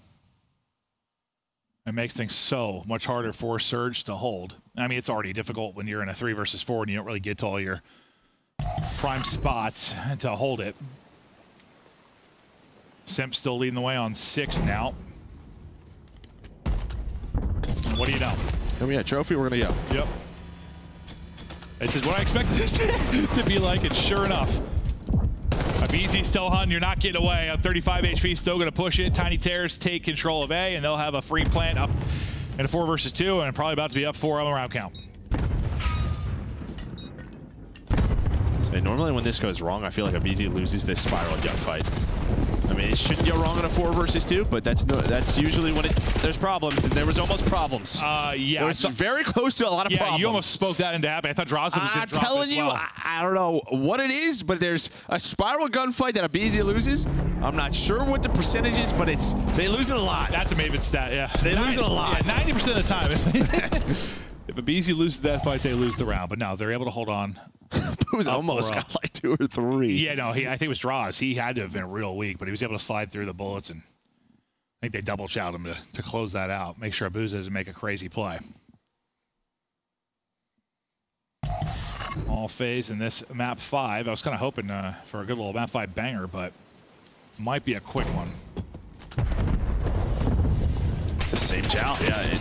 It makes things so much harder for Surge to hold. I mean, it's already difficult when you're in a 3 versus 4 and you don't really get to all your prime spots to hold it. Simp still leading the way on 6 now. And what do you know? And we got trophy, we're going to go. Yep. This is what I expected this to be like, and sure enough, Abizi still hunting. You're not getting away. On 35 HP, still going to push it. Tiny Tears take control of A, and they'll have a free plant up in a 4 versus 2, and probably about to be up 4 on the round count. So normally when this goes wrong, I feel like Abizi loses this spiral gunfight. I mean, it shouldn't go wrong in a 4 versus 2, but that's usually when there's problems, and there was almost problems. Yeah. It was very close to a lot of problems. Yeah, you almost spoke that into happening. I thought Draza was going to drop I'm telling as you, well. I don't know what it is, but there's a spiral gunfight that Abizi loses. I'm not sure what the percentage is, but they lose it a lot. That's a Maven stat, yeah. They lose it a lot. Yeah, 90% of the time. If Abizi loses that fight, they lose the round. But no, they're able to hold on. Who's almost got like 2 or 3. Yeah, no, I think it was Draws. He had to have been real weak, but he was able to slide through the bullets, and I think they double shot him to close that out. Make sure Abuza doesn't make a crazy play. All phase in this map 5. I was kind of hoping for a good little map 5 banger, but might be a quick one. It's the same chow, yeah.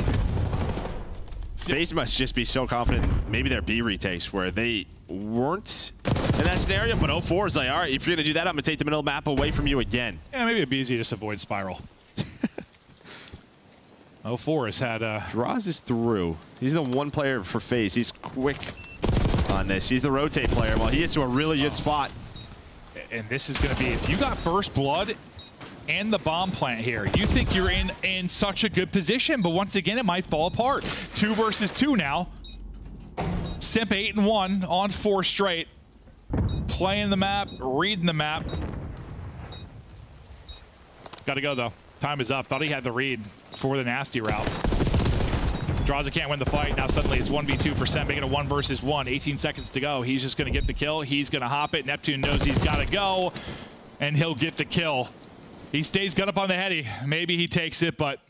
FaZe must just be so confident. Maybe their B retakes where they weren't in that scenario, but 04 is like, all right, if you're going to do that, I'm going to take the middle map away from you again. Yeah, maybe a BZ just avoid spiral. 04 has had... Draws is through. He's the one player for FaZe. He's quick on this. He's the rotate player. Well, he gets to a really good spot. And this is going to be... If you got first blood and the bomb plant here, you think you're in such a good position, but once again, it might fall apart. 2 versus 2 now. Simp 8-1 on 4 straight. Playing the map, reading the map. Got to go, though. Time is up. Thought he had the read for the nasty route. Draza can't win the fight. Now suddenly it's 1v2 for Simp, making it 1 versus 1. 18 seconds to go. He's just going to get the kill. He's going to hop it. Neptune knows he's got to go, and he'll get the kill. He stays gun up on the heady. Maybe he takes it, but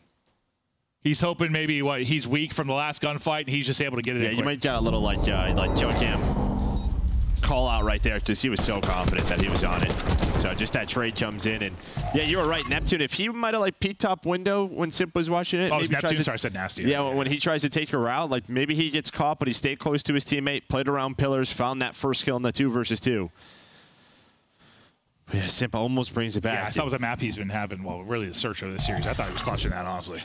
he's hoping maybe he's weak from the last gunfight, and he's just able to get it in Yeah, quick. you might get a little like Joe Cam call out right there because he was so confident that he was on it. So just that trade comes in, and yeah, you were right. Neptune, if he might have like peeked top window when Simp was watching it. Oh, it's Neptune. Sorry, I said nasty. Yeah, when he tries to take her out, like maybe he gets caught, but he stayed close to his teammate, played around pillars, found that first kill in the 2 versus 2. Yeah, Simp almost brings it back. Yeah, I thought with the map he's been having, well, really the search of this series, I thought he was clutching that, honestly.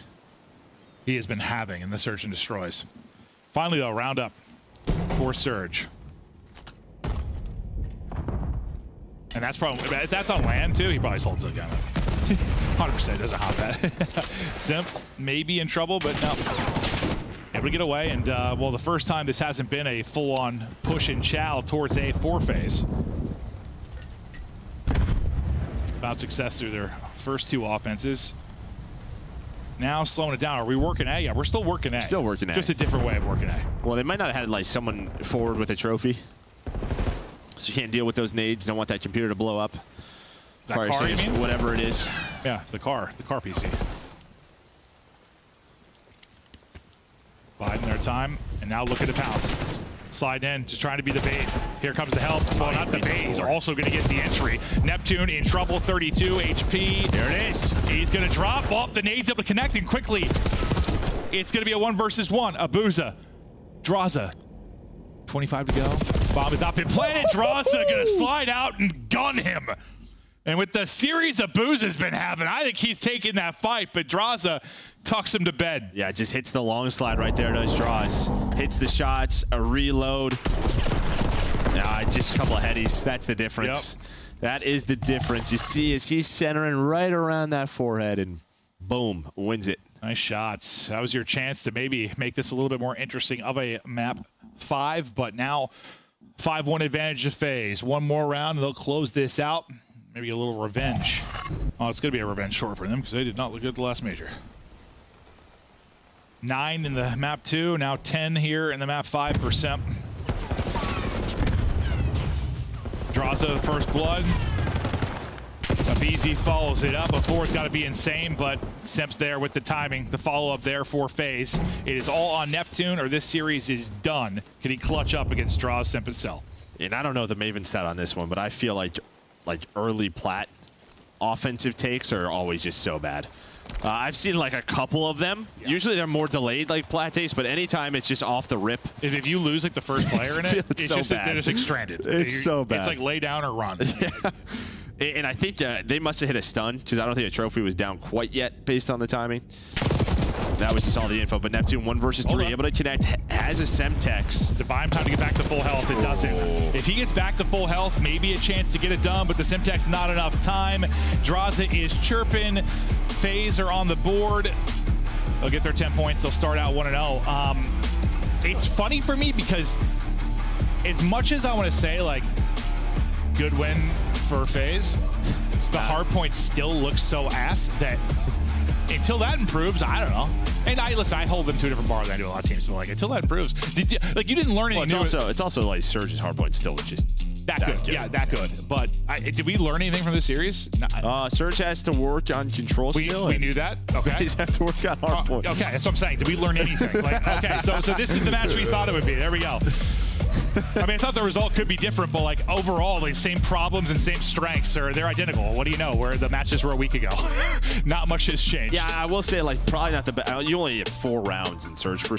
He has been having in the search and destroys. Finally, though, round up for Surge. And that's probably, that's on land, too. He probably just holds it again. 100% doesn't hop that. Simp may be in trouble, but no. Able to get away, and, well, the first time this hasn't been a full-on push and chow towards A4 phase. About success through their first 2 offenses. Now slowing it down. Are we working A? Yeah, we're still working A. Still working A. Just a different way of working A. Well, they might not have had like someone forward with a trophy. So you can't deal with those nades. Don't want that computer to blow up. That car, you mean? Whatever it is. Yeah, the car PC. Biding their time, and now look at the pounce. Slide in, just trying to be the bait. Here comes the help. Well, not the bait. He's also going to get the entry. Neptune in trouble, 32 HP. There it is. He's going to drop. Oh, the nade's able to connect, and quickly, it's going to be a 1 versus 1. Abuza, Draza, 25 to go. Bomb has not been planted. Draza going to slide out and gun him. And with the series Abuza's been having, I think he's taking that fight, but Draza tucks him to bed. Yeah, it just hits the long slide right there, does Draws. Hits the shots, a reload. Just a couple of headies. That's the difference. Yep. That is the difference. You see as he's centering right around that forehead, and boom, wins it. Nice shots. That was your chance to maybe make this a little bit more interesting of a map 5, but now 5-1 advantage of FaZe. One more round, and they'll close this out. Maybe a little revenge. Oh, it's going to be a revenge short for them because they did not look good the last major. 9 in the map 2, now 10 here in the map 5 for Simp. Draza first blood. Abizi follows it up. Before it's got to be insane, but Simp's there with the timing. The follow-up there for FaZe. It is all on Neptune, or this series is done. Can he clutch up against Draza, Simp, and Cell? And I don't know the Maven stat on this one, but I feel like early plat offensive takes are always just so bad. I've seen like a couple of them. Yeah. Usually they're more delayed like plat takes, but anytime it's just off the rip. If you lose like the first player in it, it's so just bad. They're just like stranded. It's so bad. It's like lay down or run. Yeah. And I think they must have hit a stun because I don't think a trophy was down quite yet based on the timing. that was just all the info. But Neptune 1 versus 3, able to connect, has a Semtex. Does it buy him time to get back to full health? It doesn't. If he gets back to full health, maybe a chance to get it done, but the Semtex not enough time. Draza is chirping. FaZe are on the board. They'll get their 10 points. They'll start out 1-0. It's funny for me because as much as I want to say, like, good win for FaZe, the hard point still looks so ass that until that improves, I don't know. And I hold them to a different bar than I do a lot of teams. So like, until that improves, you didn't learn anything new. It's also like Surge's hard point still just that good. Yeah, that good. But did we learn anything from this series? Surge has to work on control still. We knew that. Okay. He's have to work on hard point. Okay, that's what I'm saying. Did we learn anything? Like, okay, so this is the match we thought it would be. There we go. I mean, I thought the result could be different, but like overall, the same problems and same strengths, or they're identical. What do you know? Where the matches were a week ago. Not much has changed. Yeah, I will say, like, probably not the best. You only get 4 rounds in Surge for